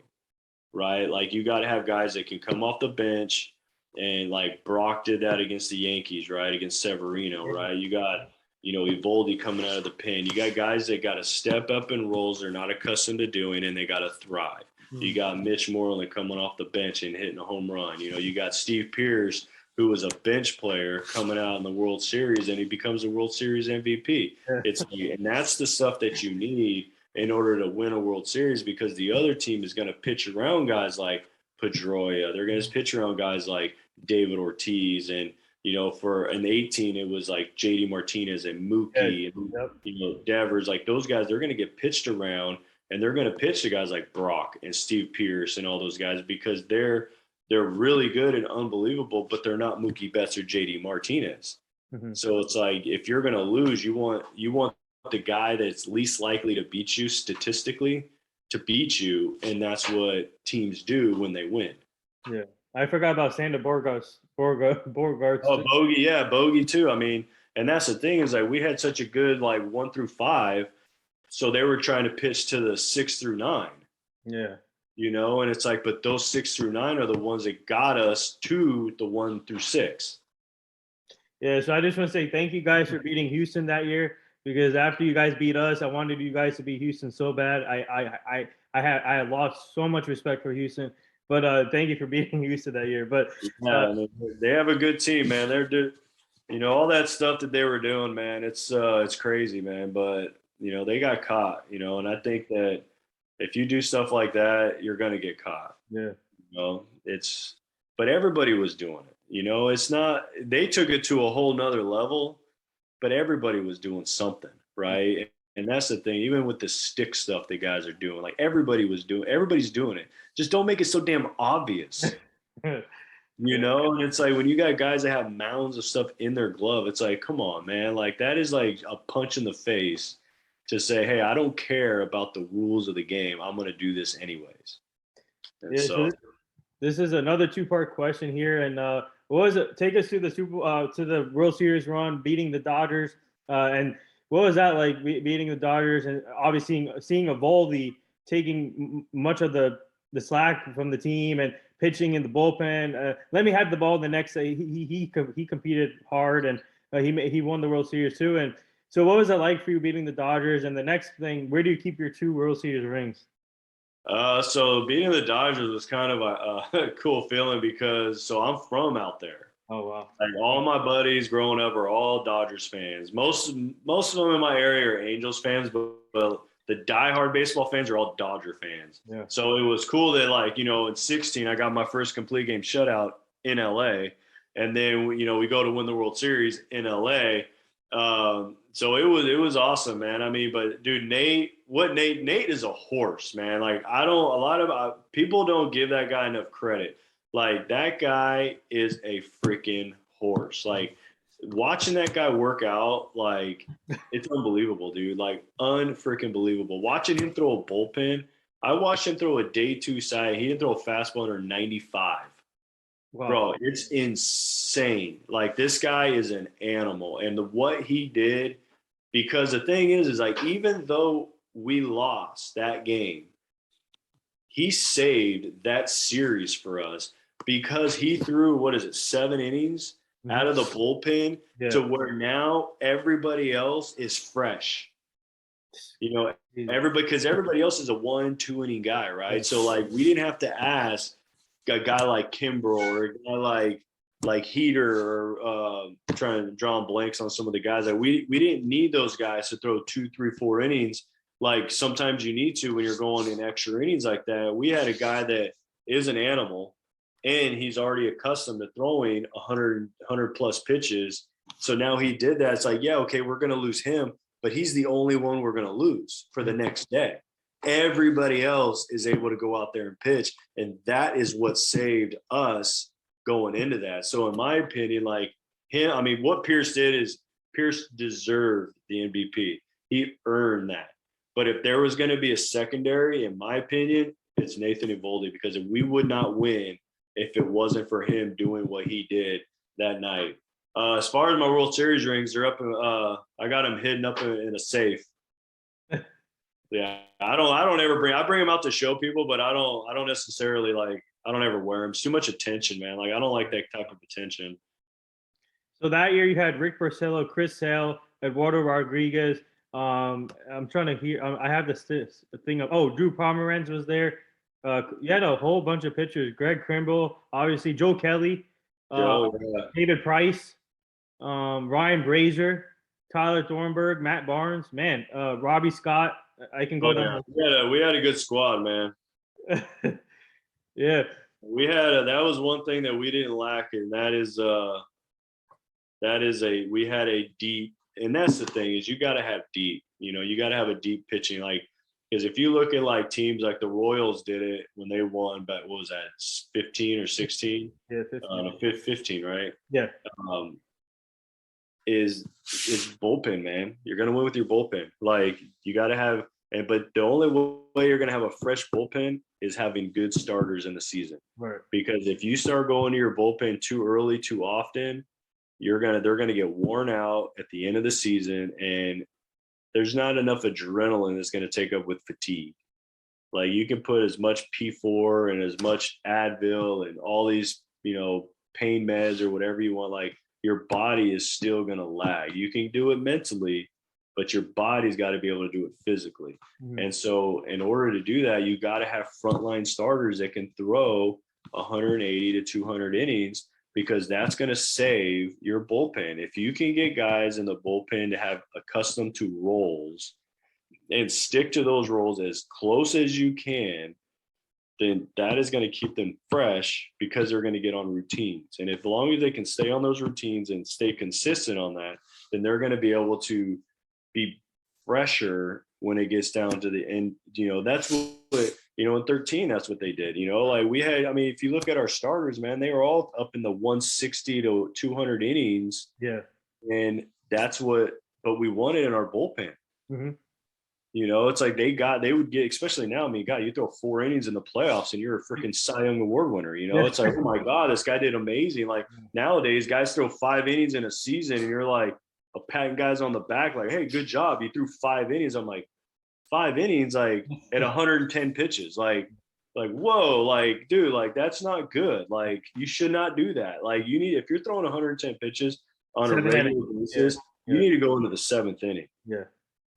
right? Like you got to have guys that can come off the bench. And like Brock did that against the Yankees, right? Against Severino, right? You got, Evaldi coming out of the pen. You got guys that got to step up in roles they're not accustomed to doing, and they got to thrive. You got Mitch Moreland coming off the bench and hitting a home run. You got Steve Pearce, who was a bench player coming out in the World Series, and he becomes a World Series MVP. And that's the stuff that you need in order to win a World Series, because the other team is going to pitch around guys like Pedroia. They're going to pitch around guys like David Ortiz, and for an 18, it was like JD Martinez and Mookie and Devers. Like those guys, they're going to get pitched around, and they're going to pitch to guys like Brock and Steve Pearce and all those guys because they're really good and unbelievable, but they're not Mookie Betts or JD Martinez. So it's like if you're going to lose, you want the guy that's least likely to beat you statistically to beat you, and that's what teams do when they win. Yeah. I forgot about Sander Borgars. Oh, Bogey, yeah, Bogey too. I mean, and that's the thing is like we had such a good like 1 through 5, so they were trying to pitch to the 6 through 9. Yeah. And it's like, but those 6 through 9 are the ones that got us to the 1 through 6. Yeah. So I just want to say thank you guys for beating Houston that year, because after you guys beat us, I wanted you guys to beat Houston so bad. I had lost so much respect for Houston. But thank you for beating Houston that year. But I mean, they have a good team, man. They're all that stuff that they were doing, man. It's crazy, man. But they got caught, and I think that if you do stuff like that, you're gonna get caught. Yeah. But everybody was doing it. It's not. They took it to a whole nother level, but everybody was doing something, right? And that's the thing, even with the stick stuff the guys are doing, like everybody's doing it. Just don't make it so damn obvious. And it's like when you got guys that have mounds of stuff in their glove, it's like, come on, man. Like that is like a punch in the face to say, hey, I don't care about the rules of the game. I'm going to do this anyways. And so this is another 2-part question here. And what was it? Take us to the World Series run, beating the Dodgers. And what was that like, beating the Dodgers, and obviously seeing Evaldi taking much of the slack from the team and pitching in the bullpen? Let me have the ball the next day. He competed hard, and he won the World Series too. And so what was it like for you beating the Dodgers? And the next thing, where do you keep your 2 World Series rings? So beating the Dodgers was kind of a cool feeling because I'm from out there. Oh, wow. Like all my buddies growing up are all Dodgers fans. Most of them in my area are Angels fans, but the diehard baseball fans are all Dodger fans. Yeah. So it was cool that in 16 I got my first complete game shutout in LA, and then we go to win the World Series in LA. So it was awesome, man. I mean, but dude, Nate is a horse, man. Like people don't give that guy enough credit. Like that guy is a freaking horse. Like watching that guy work out, like it's unbelievable, dude. Like unfreaking believable. Watching him throw a bullpen. I watched him throw a day 2 side. He didn't throw a fastball under 95. Wow. Bro, it's insane. Like this guy is an animal, and what he did, because the thing is like even though we lost that game, he saved that series for us because he threw 7 innings out of the bullpen to where now everybody else is fresh. Because everybody else is a 1-2 inning guy, right? So like we didn't have to ask a guy like Kimbrel or a guy like like Heater or trying to draw blanks on some of the guys that we didn't need those guys to throw 2, 3, 4 innings. Like sometimes you need to when you're going in extra innings like that. We had a guy that is an animal and he's already accustomed to throwing 100 plus pitches. So now he did that. It's like, yeah, okay, we're going to lose him, but he's the only one we're going to lose for the next day. Everybody else is able to go out there and pitch. And that is what saved us going into that. So in my opinion, like him, I mean, what Pierce did is Pierce deserved the MVP. He earned that. But if there was going to be a secondary, in my opinion, it's Nathan Eovaldi, because we would not win if it wasn't for him doing what he did that night. As far as my World Series rings, they're up. I got them hidden up in a safe. Yeah, I don't ever bring. I bring them out to show people, but I don't necessarily like. I don't ever wear them. It's too much attention, man. Like I don't like that type of attention. So that year you had Rick Porcello, Chris Sale, Eduardo Rodriguez. I'm trying to hear. I have this thing of. Oh, Drew Pomeranz was there. You had a whole bunch of pitchers. Greg Kimbrell, obviously Joe Kelly, Yeah. David Price, Ryan Brazier, Tyler Thornburg, Matt Barnes. Man, Robbie Scott. I can go down. We had a good squad, man. Yeah. We had that was one thing that we didn't lack, and we had a deep, and that's the thing is you got to have deep. You got to have a deep pitching, like because if you look at like teams like the Royals did it when they won, but what was that 15 or 16? Yeah, 15. 15, right? Yeah. Is bullpen, man. You're gonna win with your bullpen. Like you got to have. But the only way you're going to have a fresh bullpen is having good starters in the season. Right. Because if you start going to your bullpen too early, too often, they're going to get worn out at the end of the season, and there's not enough adrenaline that's going to take up with fatigue. Like you can put as much P4 and as much Advil and all these, pain meds or whatever you want. Like your body is still going to lag. You can do it mentally, but your body's got to be able to do it physically. Mm-hmm. And so in order to do that, you got to have frontline starters that can throw 180 to 200 innings, because that's going to save your bullpen. If you can get guys in the bullpen to have accustomed to roles and stick to those roles as close as you can, then that is going to keep them fresh because they're going to get on routines. And as long as they can stay on those routines and stay consistent on that, then they're going to be able to be fresher when it gets down to the end. That's what, in 13, that's what they did. Like we had, if you look at our starters, man, they were all up in the 160 to 200 innings. Yeah. And but we won it in our bullpen. Mm-hmm. It's like they would get, especially now, God, you throw 4 innings in the playoffs and you're a freaking Cy Young Award winner. It's like, oh my God, this guy did amazing. Like nowadays, guys throw 5 innings in a season and you're like, patting guys on the back like, hey, good job, you threw 5 innings. I'm like, 5 innings, like at 110 pitches, like whoa, like dude, like that's not good. Like you should not do that. Like if you're throwing 110 pitches on a regular basis, you need to go into the 7th inning. Yeah.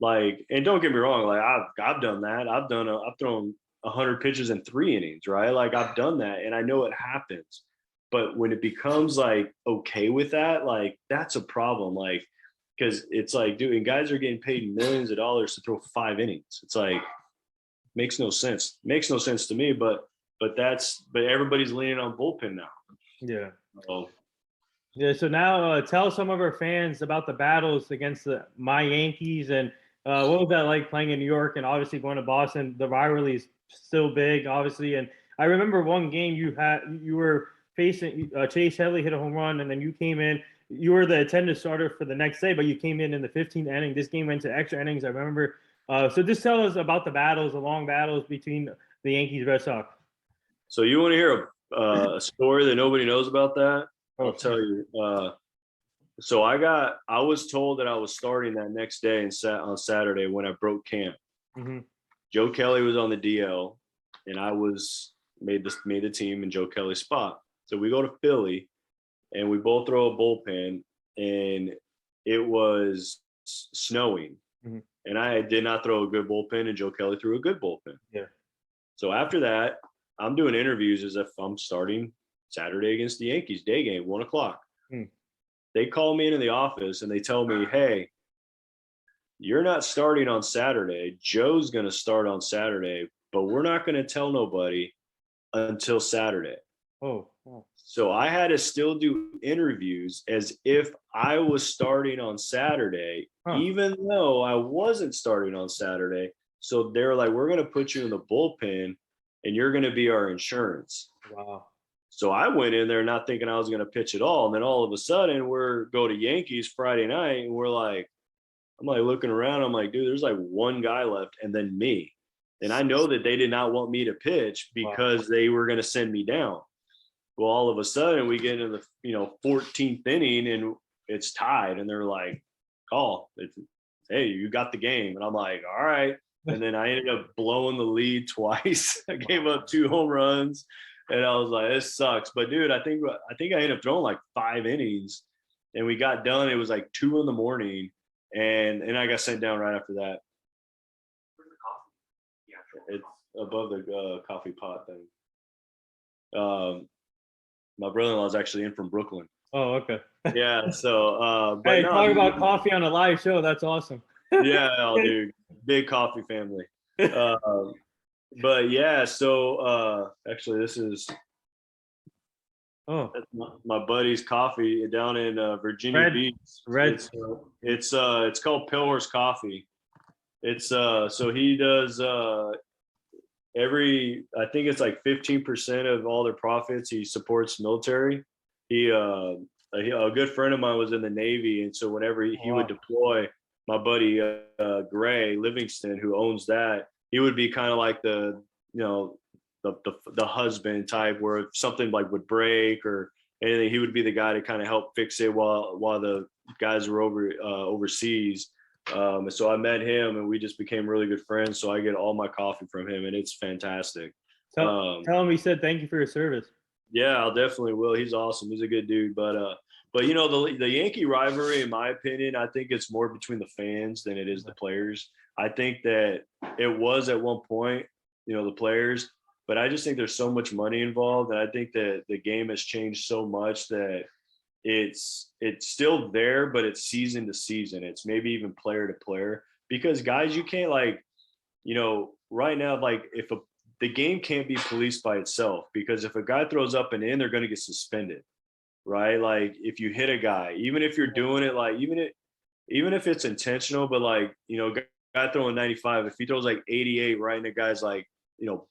Like, and don't get me wrong, like I've done that. I've thrown 100 pitches in 3 innings, right? Like I've done that, and I know it happens. But when it becomes like okay with that, like that's a problem. Like, because it's like, dude, and guys are getting paid millions of dollars to throw 5 innings. It's like, makes no sense. Makes no sense to me, but everybody's leaning on bullpen now. Yeah. So. Yeah. So now tell some of our fans about the battles against my Yankees, and what was that like playing in New York and obviously going to Boston? The rivalry is still big, obviously. And I remember one game you were facing Chase Headley hit a home run, and then you came in. You were the attendance starter for the next day, but you came in the 15th inning. This game went to extra innings, I remember. So just tell us about the long battles between the Yankees Red Sox. So you want to hear a story that nobody knows about that? I'll tell you. So I was told that I was starting that next day on Saturday when I broke camp. Mm-hmm. Joe Kelly was on the DL, and I made the team in Joe Kelly's spot. So we go to Philly. And we both throw a bullpen, and it was snowing. Mm-hmm. And I did not throw a good bullpen, and Joe Kelly threw a good bullpen. Yeah. So after that, I'm doing interviews as if I'm starting Saturday against the Yankees, day game, 1:00. Hmm. They call me into the office and they tell me, hey, you're not starting on Saturday. Joe's going to start on Saturday, but we're not going to tell nobody until Saturday. Oh, oh. So I had to still do interviews as if I was starting on Saturday, even though I wasn't starting on Saturday. So they're like, we're going to put you in the bullpen and you're going to be our insurance. Wow. So I went in there not thinking I was going to pitch at all. And then all of a sudden go to Yankees Friday night and I'm like looking around. I'm like, dude, there's like one guy left and then me. And I know that they did not want me to pitch because they were going to send me down. Well, all of a sudden we get into the 14th inning and it's tied, and they're like, "Call, hey, you got the game." And I'm like, "All right." And then I ended up blowing the lead twice. I gave up 2 home runs, and I was like, "This sucks." But dude, I think I ended up throwing like 5 innings, and we got done. It was like 2 a.m, and I got sent down right after that. Where's the coffee? Yeah, it's above the coffee pot thing. My brother-in-law is actually in from Brooklyn. Oh, okay. Yeah. So, hey, talk about coffee on a live show. That's awesome. Yeah, dude, big coffee family. But yeah, so actually, this is my buddy's coffee down in Virginia Beach. Red. It's called Pale Horse Coffee. It's so he does I think it's like 15% of all their profits he supports military. A good friend of mine was in the Navy, and so whenever he would deploy, my buddy Gray Livingston, who owns that, he would be kind of like the husband type, where if something like would break or anything, he would be the guy to kind of help fix it while the guys were overseas. And so I met him and we just became really good friends. So I get all my coffee from him and it's fantastic. Tell him he said thank you for your service. Yeah, I'll definitely will. He's awesome. He's a good dude. But the Yankee rivalry, in my opinion, I think it's more between the fans than it is the players. I think that it was at one point, the players, but I just think there's so much money involved. And I think that the game has changed so much that it's still there, but it's season to season. It's maybe even player to player, because guys, you can't right now, if the game can't be policed by itself, because if a guy throws up and in, they're going to get suspended, right? Like if you hit a guy, even if you're doing it, even if it's intentional, but guy throwing 95, if he throws like 88 right in a guy's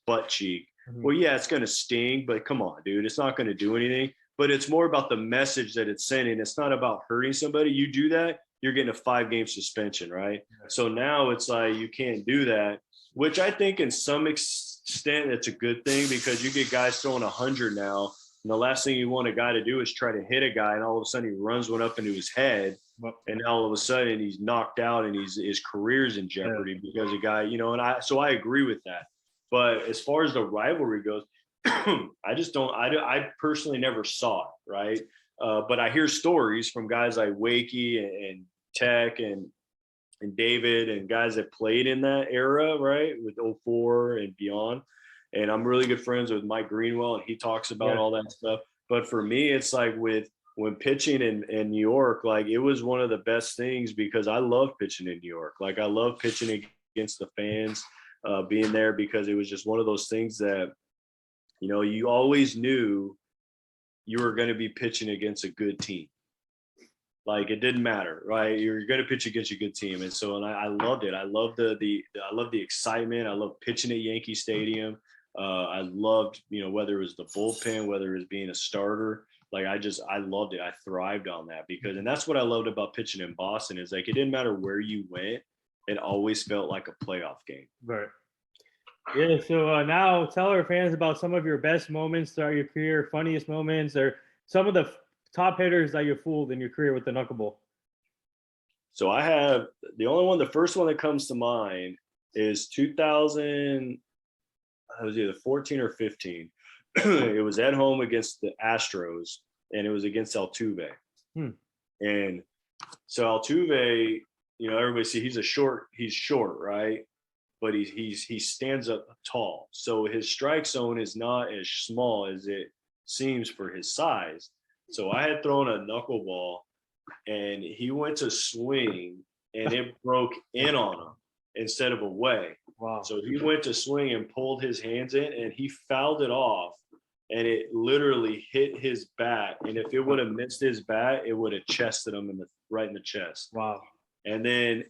butt cheek, well, yeah, it's going to sting, but come on, dude, it's not going to do anything. But it's more about the message that it's sending. It's not about hurting somebody. You do that, you're getting a 5-game suspension, right? So now it's like you can't do that, which I think in some extent it's a good thing, because you get guys throwing 100 now, and the last thing you want a guy to do is try to hit a guy, and all of a sudden he runs one up into his head, and all of a sudden he's knocked out and his career's in jeopardy because a guy, so I agree with that. But as far as the rivalry goes, I personally never saw it, right? But I hear stories from guys like Wakey and Tech and David and guys that played in that era, right, with 04 and beyond. And I'm really good friends with Mike Greenwell, and he talks about all that stuff. But for me, it's like when pitching in New York, it was one of the best things, because I love pitching in New York. I love pitching against the fans, being there, because it was just one of those things that, you always knew you were going to be pitching against a good team. It didn't matter, right? You're going to pitch against a good team. And so, I loved it. I love I love the excitement. I love pitching at Yankee Stadium. I loved, whether it was the bullpen, whether it was being a starter, I loved it. I thrived on that, and that's what I loved about pitching in Boston, is it didn't matter where you went. It always felt like a playoff game. Right. Yeah, so now tell our fans about some of your best moments throughout your career, funniest moments, or some of the top hitters that you fooled in your career with the knuckleball. So I have the first one that comes to mind is 2000. I was either 14 or 15. It was at home against the Astros, and it was against Altuve. And so Altuve, everybody see he's short, right? But he stands up tall. So his strike zone is not as small as it seams for his size. So I had thrown a knuckleball and he went to swing and it broke in on him instead of away. Wow. So he went to swing and pulled his hands in and he fouled it off and it literally hit his bat. And if it would have missed his bat, it would have chested him right in the chest. Wow. And then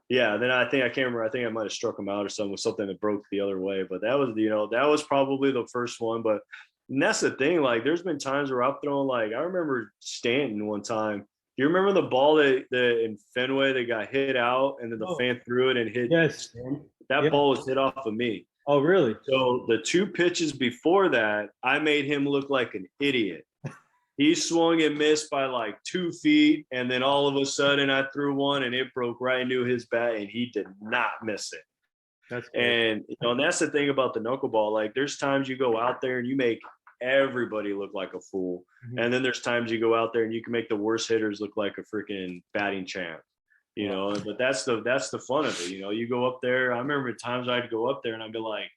then I can't remember. I think I might have struck him out or something with something that broke the other way. But that was probably the first one. But that's the thing. Like, there's been times where I've thrown, like, I remember Stanton one time. Do you remember the ball that in Fenway that got hit out and then the fan threw it and hit? Yes. That ball was hit off of me. Oh, really? So the 2 pitches before that, I made him look like an idiot. He swung and missed by like 2 feet, and then all of a sudden I threw one and it broke right into his bat, and he did not miss it. And that's the thing about the knuckleball. Like, there's times you go out there and you make everybody look like a fool, and then there's times you go out there and you can make the worst hitters look like a freaking batting champ. But that's the fun of it. You go up there. I remember times I'd go up there and I'd be like,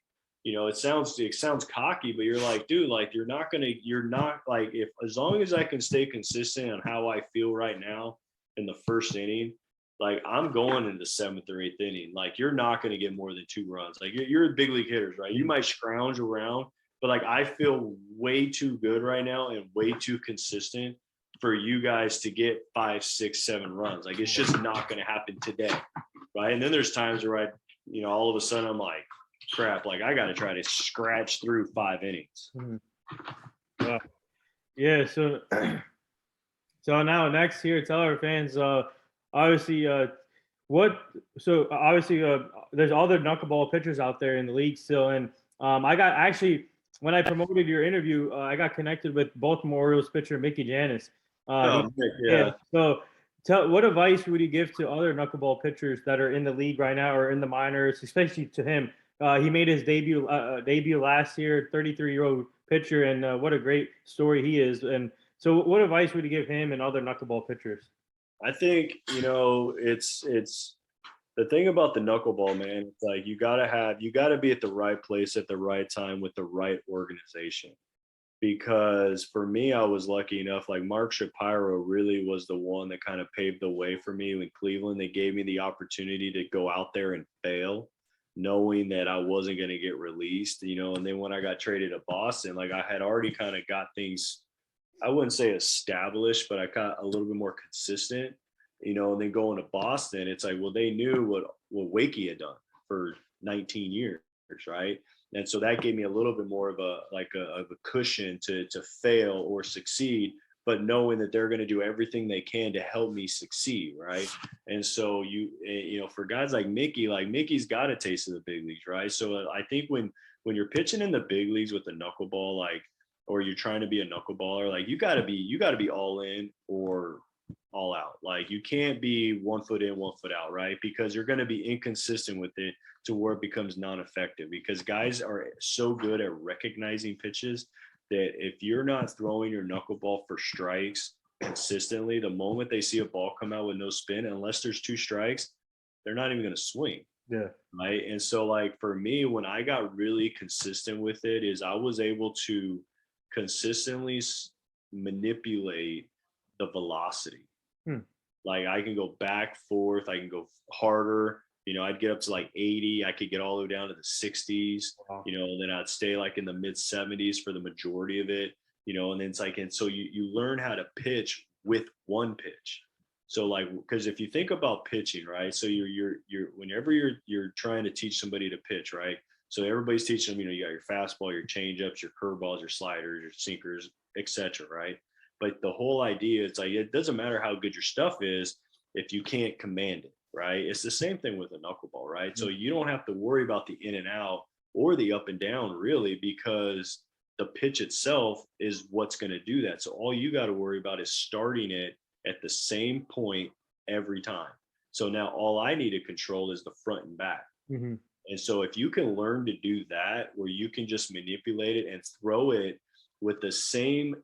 it sounds cocky, but you're like, dude, like, you're not like, if as long as I can stay consistent on how I feel right now in the first inning, like, I'm going into the 7th or 8th inning. Like, you're not going to get more than 2 runs. Like, you're big league hitters, right? You might scrounge around, but like, I feel way too good right now and way too consistent for you guys to get 5, 6, 7 runs. Like, it's just not going to happen today, right? And then there's times where all of a sudden I'm like, crap, like, I got to try to scratch through 5 innings. Yeah. So now next here, tell our fans, obviously, there's other knuckleball pitchers out there in the league still. And I got actually, when I promoted your interview, I got connected with Baltimore Orioles pitcher Mickey Janis. So what advice would you give to other knuckleball pitchers that are in the league right now or in the minors, especially to him? He made his debut last year, 33-year-old pitcher, and what a great story he is. And so what advice would you give him and other knuckleball pitchers? I think, it's the thing about the knuckleball, man. It's like, you got to be at the right place at the right time with the right organization. Because for me, I was lucky enough, like, Mark Shapiro really was the one that kind of paved the way for me in Cleveland. They gave me the opportunity to go out there and fail, knowing that I wasn't going to get released, and then when I got traded to Boston, like, I had already kind of got things, I wouldn't say established, but I got a little bit more consistent, and then going to Boston, it's like, well, they knew what Wakey had done for 19 years, right? And so that gave me a little bit more of a cushion to fail or succeed, but knowing that they're going to do everything they can to help me succeed, right? And so for guys like Mickey's got a taste of the big leagues, right? So I think when you're pitching in the big leagues with the knuckleball, like, or you're trying to be a knuckleballer, like, you got to be all in or all out. Like, you can't be 1 foot in, 1 foot out, right? Because you're going to be inconsistent with it to where it becomes non-effective, because guys are so good at recognizing pitches that if you're not throwing your knuckleball for strikes consistently, the moment they see a ball come out with no spin, unless there's 2 strikes, they're not even going to swing. Yeah. Right. And so, like, for me, when I got really consistent with it, is I was able to consistently manipulate the velocity. Like, I can go back, forth, I can go harder. I'd get up to like 80. I could get all the way down to the 60s, and then I'd stay like in the mid 70s for the majority of it, and then it's like, and so you learn how to pitch with one pitch. So, like, because if you think about pitching, right? So you're whenever you're trying to teach somebody to pitch, right? So everybody's teaching them, you got your fastball, your changeups, your curveballs, your sliders, your sinkers, etc., right? But the whole idea, it's like, it doesn't matter how good your stuff is if you can't command it, right? It's the same thing with a knuckleball, right? So you don't have to worry about the in and out or the up and down, really, because the pitch itself is what's going to do that. So all you got to worry about is starting it at the same point every time. So now all I need to control is the front and back. Mm-hmm. And so if you can learn to do that, where you can just manipulate it and throw it with the same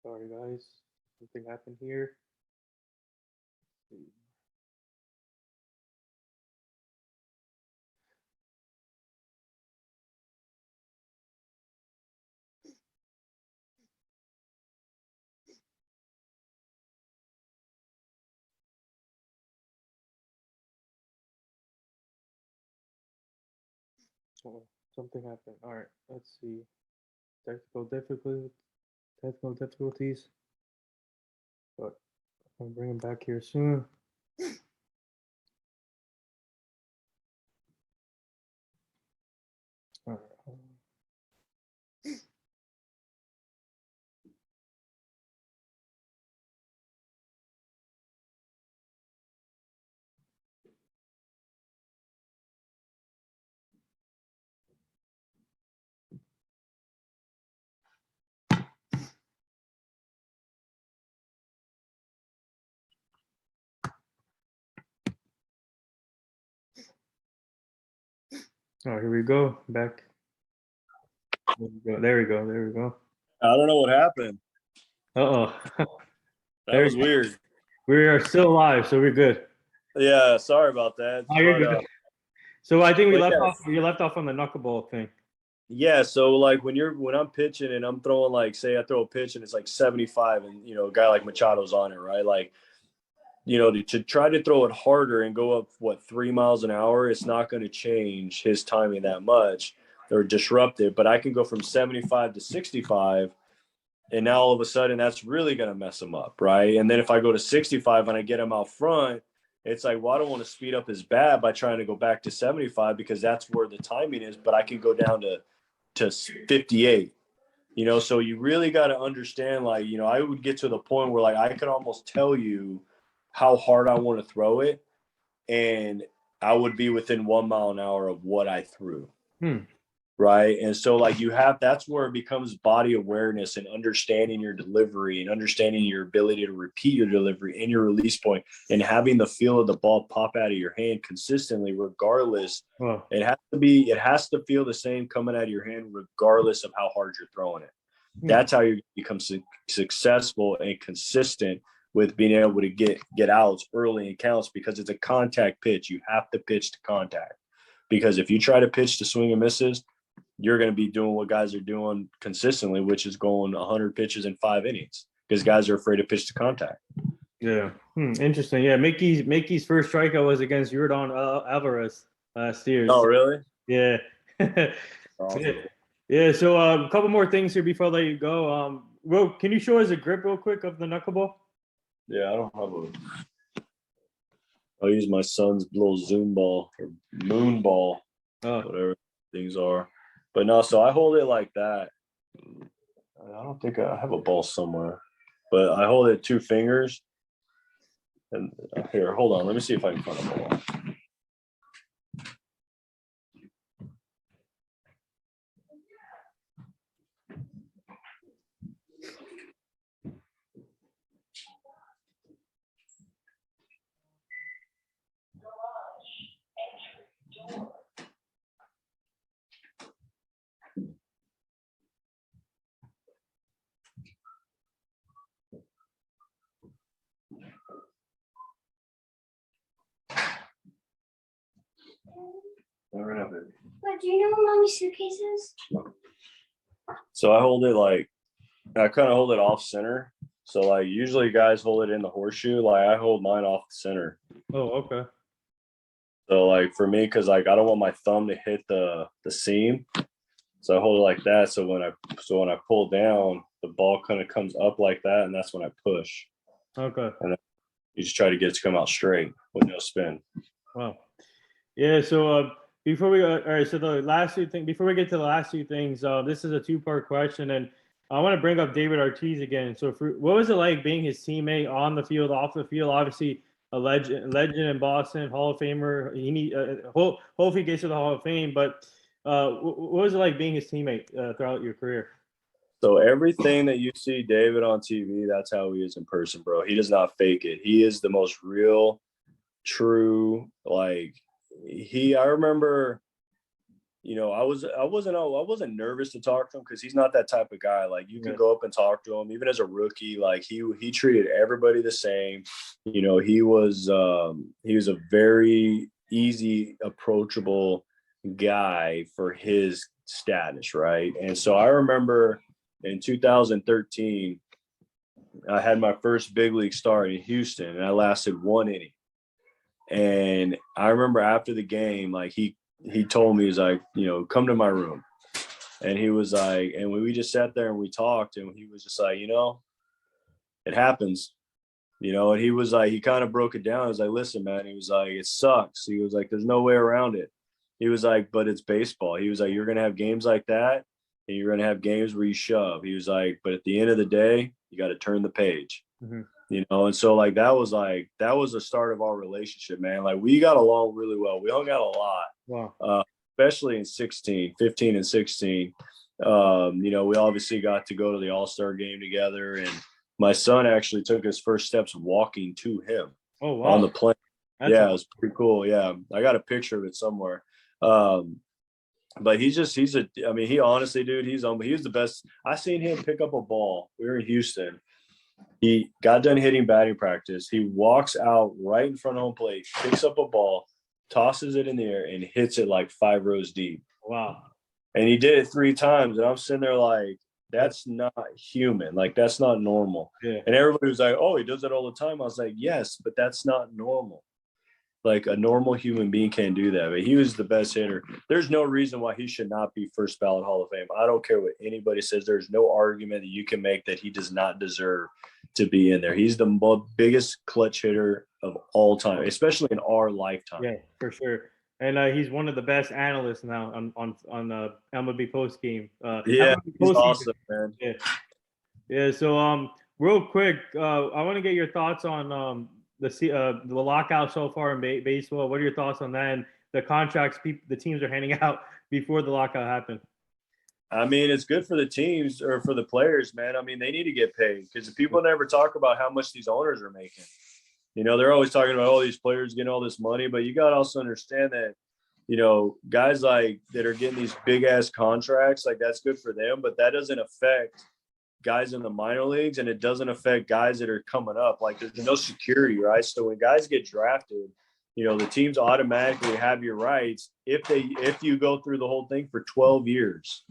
Sorry, guys. Something happened here. Oh, something happened. All right, let's see. Technical difficulties. But I'll bring him back here soon. All right. Oh, here we go. Back. There we go. There we go. There we go. I don't know what happened. Uh-oh. That was weird. We are still live, so we're good. Yeah, sorry about that. Oh, you're good. So I think we left yeah. off. You left off on the knuckleball thing. Yeah, so like when I'm pitching and I'm throwing, like, say I throw a pitch and it's like 75 and a guy like Machado's on it, right? Like, to try to throw it harder and go up 3 miles an hour, it's not going to change his timing that much or disrupt it. But I can go from 75 to 65, and now all of a sudden that's really going to mess him up, right? And then if I go to 65 and I get him out front, it's like, well, I don't want to speed up his bat by trying to go back to 75 because that's where the timing is, but I can go down to 58. So you really got to understand, like, I would get to the point where, like, I could almost tell you how hard I want to throw it, and I would be within 1 mile an hour of what I threw. Right. And so, like, that's where it becomes body awareness and understanding your delivery and understanding your ability to repeat your delivery and your release point and having the feel of the ball pop out of your hand consistently, regardless. Wow. It has to feel the same coming out of your hand, regardless of how hard you're throwing it. That's how you become successful and consistent with being able to get outs early in counts, because it's a contact pitch. You have to pitch to contact, because if you try to pitch to swing and misses, you're going to be doing what guys are doing consistently, which is going 100 pitches in 5 innings, because guys are afraid to pitch to contact. Yeah. Interesting. Yeah. Mickey's first strikeout was against Yordan Alvarez last year. Oh, really? Yeah. Awesome. Yeah. So a couple more things here before I let you go. Well, can you show us a grip real quick of the knuckleball? Yeah, I don't have I'll use my son's little Zoom ball or moon ball, whatever things are. But no, so I hold it like that. I don't think I have a ball somewhere, but I hold it 2 fingers. And here, hold on. Let me see if I can find a ball. But do you know where mommy's suitcase is? So I hold it like, I kind of hold it off center. So, like, usually guys hold it in the horseshoe. Like, I hold mine off the center. Oh, okay. So, like, for me, because, like, I don't want my thumb to hit the seam. So I hold it like that. So when I pull down, the ball kind of comes up like that, and that's when I push. Okay. And then you just try to get it to come out straight with no spin. Wow. Yeah. So before we all right. So the last 2 things, before we get to the last 2 things, this is a 2-part question, and I want to bring up David Ortiz again. So what was it like being his teammate on the field, off the field? Obviously a legend in Boston, Hall of Famer. Hopefully he gets to the Hall of Fame. But what was it like being his teammate throughout your career? So everything that you see David on TV, that's how he is in person, bro. He does not fake it. He is the most real, true, like, I remember, I wasn't nervous to talk to him because he's not that type of guy. Like you can go up and talk to him, even as a rookie. Like he treated everybody the same. He was a very easy, approachable guy for his status, right? And so I remember in 2013, I had my first big league start in Houston, and I lasted 1 inning. And I remember after the game, like he told me, he's like, come to my room. And he was like, and we just sat there and we talked, and he was just like, it happens, and he was like, he kind of broke it down. I was like, listen, man, he was like, it sucks. He was like, there's no way around it. He was like, but it's baseball. He was like, you're going to have games like that, and you're going to have games where you shove. He was like, but at the end of the day, you got to turn the page. Mm-hmm. And so like that was the start of our relationship, man. Like we got along really well. We hung out a lot. Wow. Especially in 15 and 16. We obviously got to go to the All-Star game together, and my son actually took his first steps walking to him. Oh, wow. On the plane. It was pretty cool. Yeah. I got a picture of it somewhere. But he honestly, dude, he was the best. I seen him pick up a ball. We were in Houston. He got done hitting batting practice. He walks out right in front of home plate, picks up a ball, tosses it in the air, and hits it like 5 rows deep. Wow. And he did it 3 times. And I'm sitting there like, that's not human. Like, that's not normal. Yeah. And everybody was like, oh, he does that all the time. I was like, yes, but that's not normal. Like a normal human being can't do that. But he was the best hitter. There's no reason why he should not be first ballot Hall of Fame. I don't care what anybody says. There's no argument that you can make that he does not deserve to be in there. He's the biggest clutch hitter of all time, especially in our lifetime. Yeah, for sure. And he's one of the best analysts now on MLB post game. He's awesome, man. Yeah. So real quick, I want to get your thoughts on the lockout so far in baseball. What are your thoughts on that and the contracts the teams are handing out before the lockout happened? I mean, it's good for the teams or for the players, man. I mean, they need to get paid because people never talk about how much these owners are making. They're always talking about all these players getting all this money, but you got to also understand that, guys like that are getting these big ass contracts, like that's good for them, but that doesn't affect guys in the minor leagues, and it doesn't affect guys that are coming up. Like there's no security, right? So when guys get drafted, the teams automatically have your rights if you go through the whole thing for 12 years.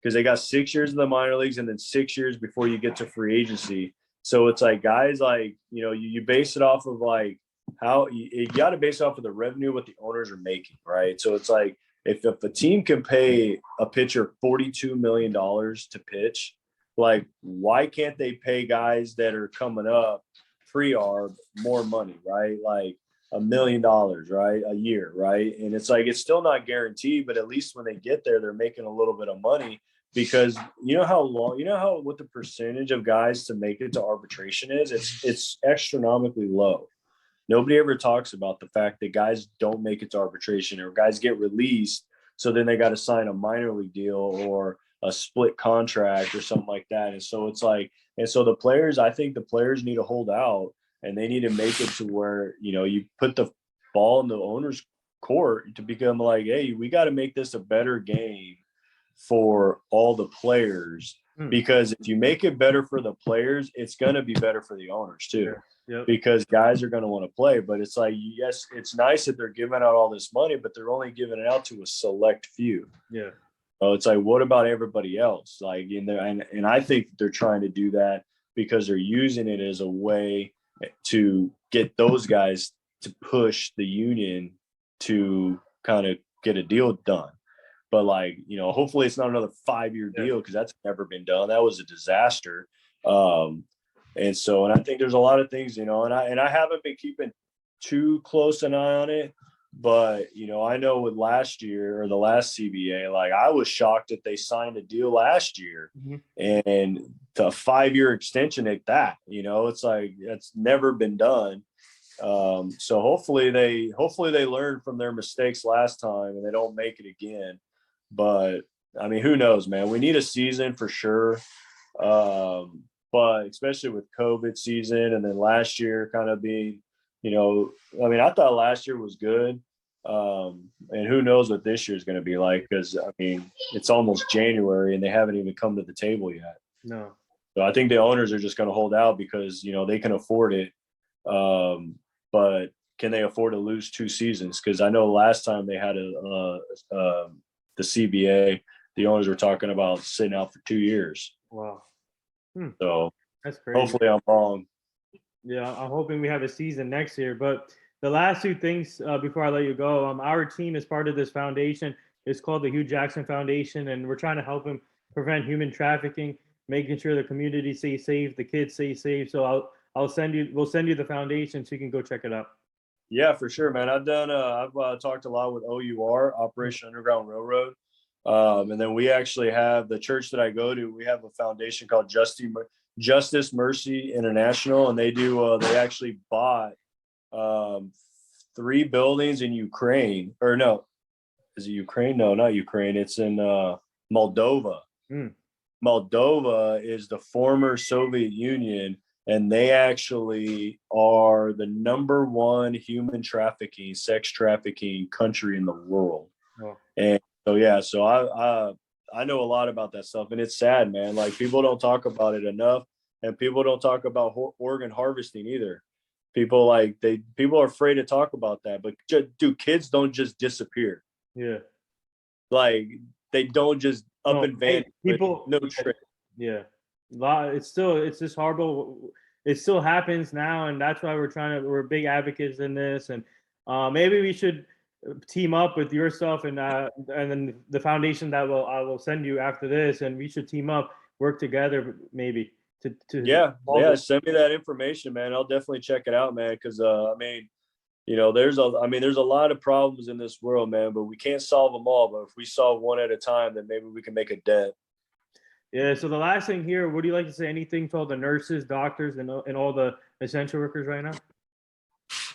Because they got 6 years in the minor leagues and then 6 years before you get to free agency. So it's like guys like, you base it off of like how you got to base it off of the revenue, what the owners are making, right? So it's like if a team can pay a pitcher $42 million to pitch, like why can't they pay guys that are coming up pre-arb more money, right? Like $1 million, right? A year, right? And it's like, it's still not guaranteed, but at least when they get there, they're making a little bit of money because what the percentage of guys to make it to arbitration is? It's astronomically low. Nobody ever talks about the fact that guys don't make it to arbitration or guys get released. So then they got to sign a minor league deal or a split contract or something like that. And so it's like, and so I think the players need to hold out and they need to make it to where, you put the ball in the owner's court to become like, hey, we got to make this a better game for all the players, because if you make it better for the players, it's going to be better for the owners too. Yep. Because guys are going to want to play. But it's like, yes, it's nice that they're giving out all this money, but they're only giving it out to a select few. Yeah. So it's like, what about everybody else? Like, and I think they're trying to do that because they're using it as a way to get those guys to push the union to kind of get a deal done. But like, hopefully it's not another 5-year deal because that's never been done. That was a disaster. And I think there's a lot of things, and I haven't been keeping too close an eye on it. But, I know with last year or the last CBA, like I was shocked that they signed a deal last year and to a 5-year extension at that, it's like, that's never been done. So hopefully they learn from their mistakes last time and they don't make it again. But I mean, who knows, man? We need a season for sure. But especially with COVID season and then last year kind of being, I thought last year was good. And who knows what this year is going to be like, because, I mean, it's almost January and they haven't even come to the table yet. No. So I think the owners are just going to hold out because, you know, they can afford it. But can they afford to lose 2 seasons? Because I know last time they had the CBA, the owners were talking about sitting out for 2 years. Wow. So That's crazy. hopefully I'm wrong. Yeah, I'm hoping we have a season next year. But the last 2 things before I let you go, our team is part of this foundation. It's called the Hugh Jackson Foundation, and we're trying to help him prevent human trafficking, making sure the community stays safe, the kids stay safe. So we'll send you the foundation so you can go check it out. Yeah, for sure, man. I've talked a lot with OUR, Operation Underground Railroad. And then we actually have the church that I go to. We have a foundation called Justice Mercy International, and they actually bought 3 buildings in Ukraine. Or no, is it Ukraine? No, not Ukraine. It's in Moldova. Moldova is the former Soviet Union, and they actually are the #1 human trafficking, sex trafficking country in the world. Oh. And so I know a lot about that stuff, and it's sad, man. Like, people don't talk about it enough, and people don't talk about organ harvesting either. People are afraid to talk about that, but dude, kids don't just disappear. Yeah. Like, they don't just up and vanish. People, no trick. Yeah. It's just horrible. It still happens now, and that's why we're big advocates in this. And maybe we should team up with yourself and then the foundation that I will send you after this, and we should team up, work together, maybe to send me that information, man. I'll definitely check it out, man. Because I mean, you know, there's a lot of problems in this world, man, but we can't solve them all. But if we solve one at a time, then maybe we can make a dent. Yeah. So the last thing here, would you like to say anything to all the nurses, doctors, and all the essential workers right now?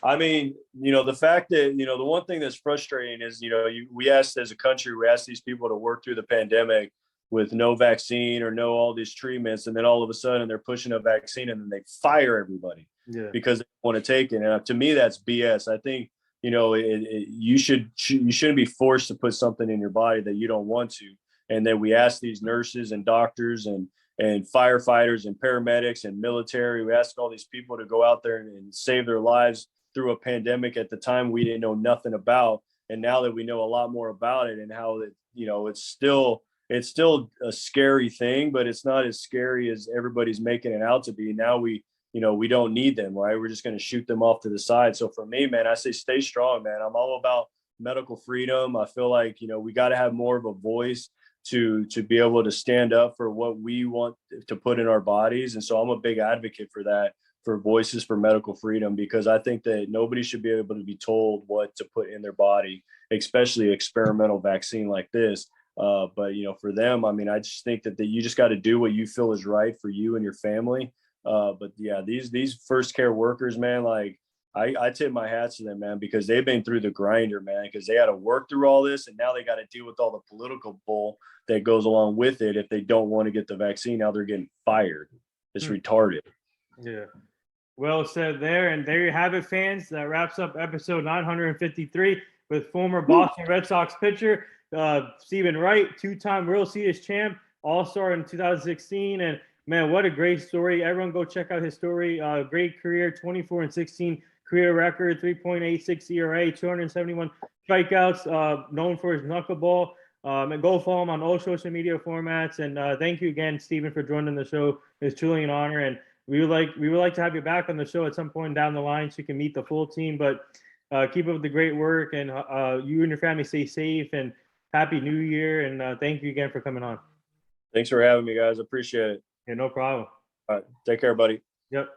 I mean, you know, the fact that, you know, the one thing that's frustrating is, you know, we asked as a country, we asked these people to work through the pandemic with no vaccine or no all these treatments, and then all of a sudden they're pushing a vaccine and then they fire everybody because they want to take it. And to me, that's BS. I think, you know, you shouldn't be forced to put something in your body that you don't want to. And then we ask these nurses and doctors and firefighters and paramedics and military, we ask all these people to go out there and save their lives through a pandemic at the time we didn't know nothing about. And now that we know a lot more about it and how it, you know, it's still a scary thing, but it's not as scary as everybody's making it out to be. Now we don't need them, right? We're just going to shoot them off to the side. So for me, man, I say stay strong, man. I'm all about medical freedom. I feel like, you know, we got to have more of a voice to be able to stand up for what we want to put in our bodies. And so I'm a big advocate for that, for voices for medical freedom, because I think that nobody should be able to be told what to put in their body, especially experimental vaccine like this. But, you know, for them, I mean, I just think that you just got to do what you feel is right for you and your family. But yeah, these first care workers, man, like I tip my hats to them, man, because they've been through the grinder, man, because they had to work through all this. And now they got to deal with all the political bull that goes along with it. If they don't want to get the vaccine, now they're getting fired. It's retarded. Yeah. Well said there. And there you have it, fans. That wraps up episode 953 with former Boston Red Sox pitcher Stephen Wright, 2-time World Series champ, All-Star in 2016. And man, what a great story. Everyone go check out his story. Great career, 24-16 career record, 3.86 ERA, 271 strikeouts, known for his knuckleball. And go follow him on all social media formats. And thank you again, Stephen, for joining the show. It's truly an honor. And we would like to have you back on the show at some point down the line so you can meet the full team. But keep up the great work, and you and your family stay safe, and Happy New Year. And thank you again for coming on. Thanks for having me, guys. Appreciate it. Yeah, no problem. All right. Take care, buddy. Yep.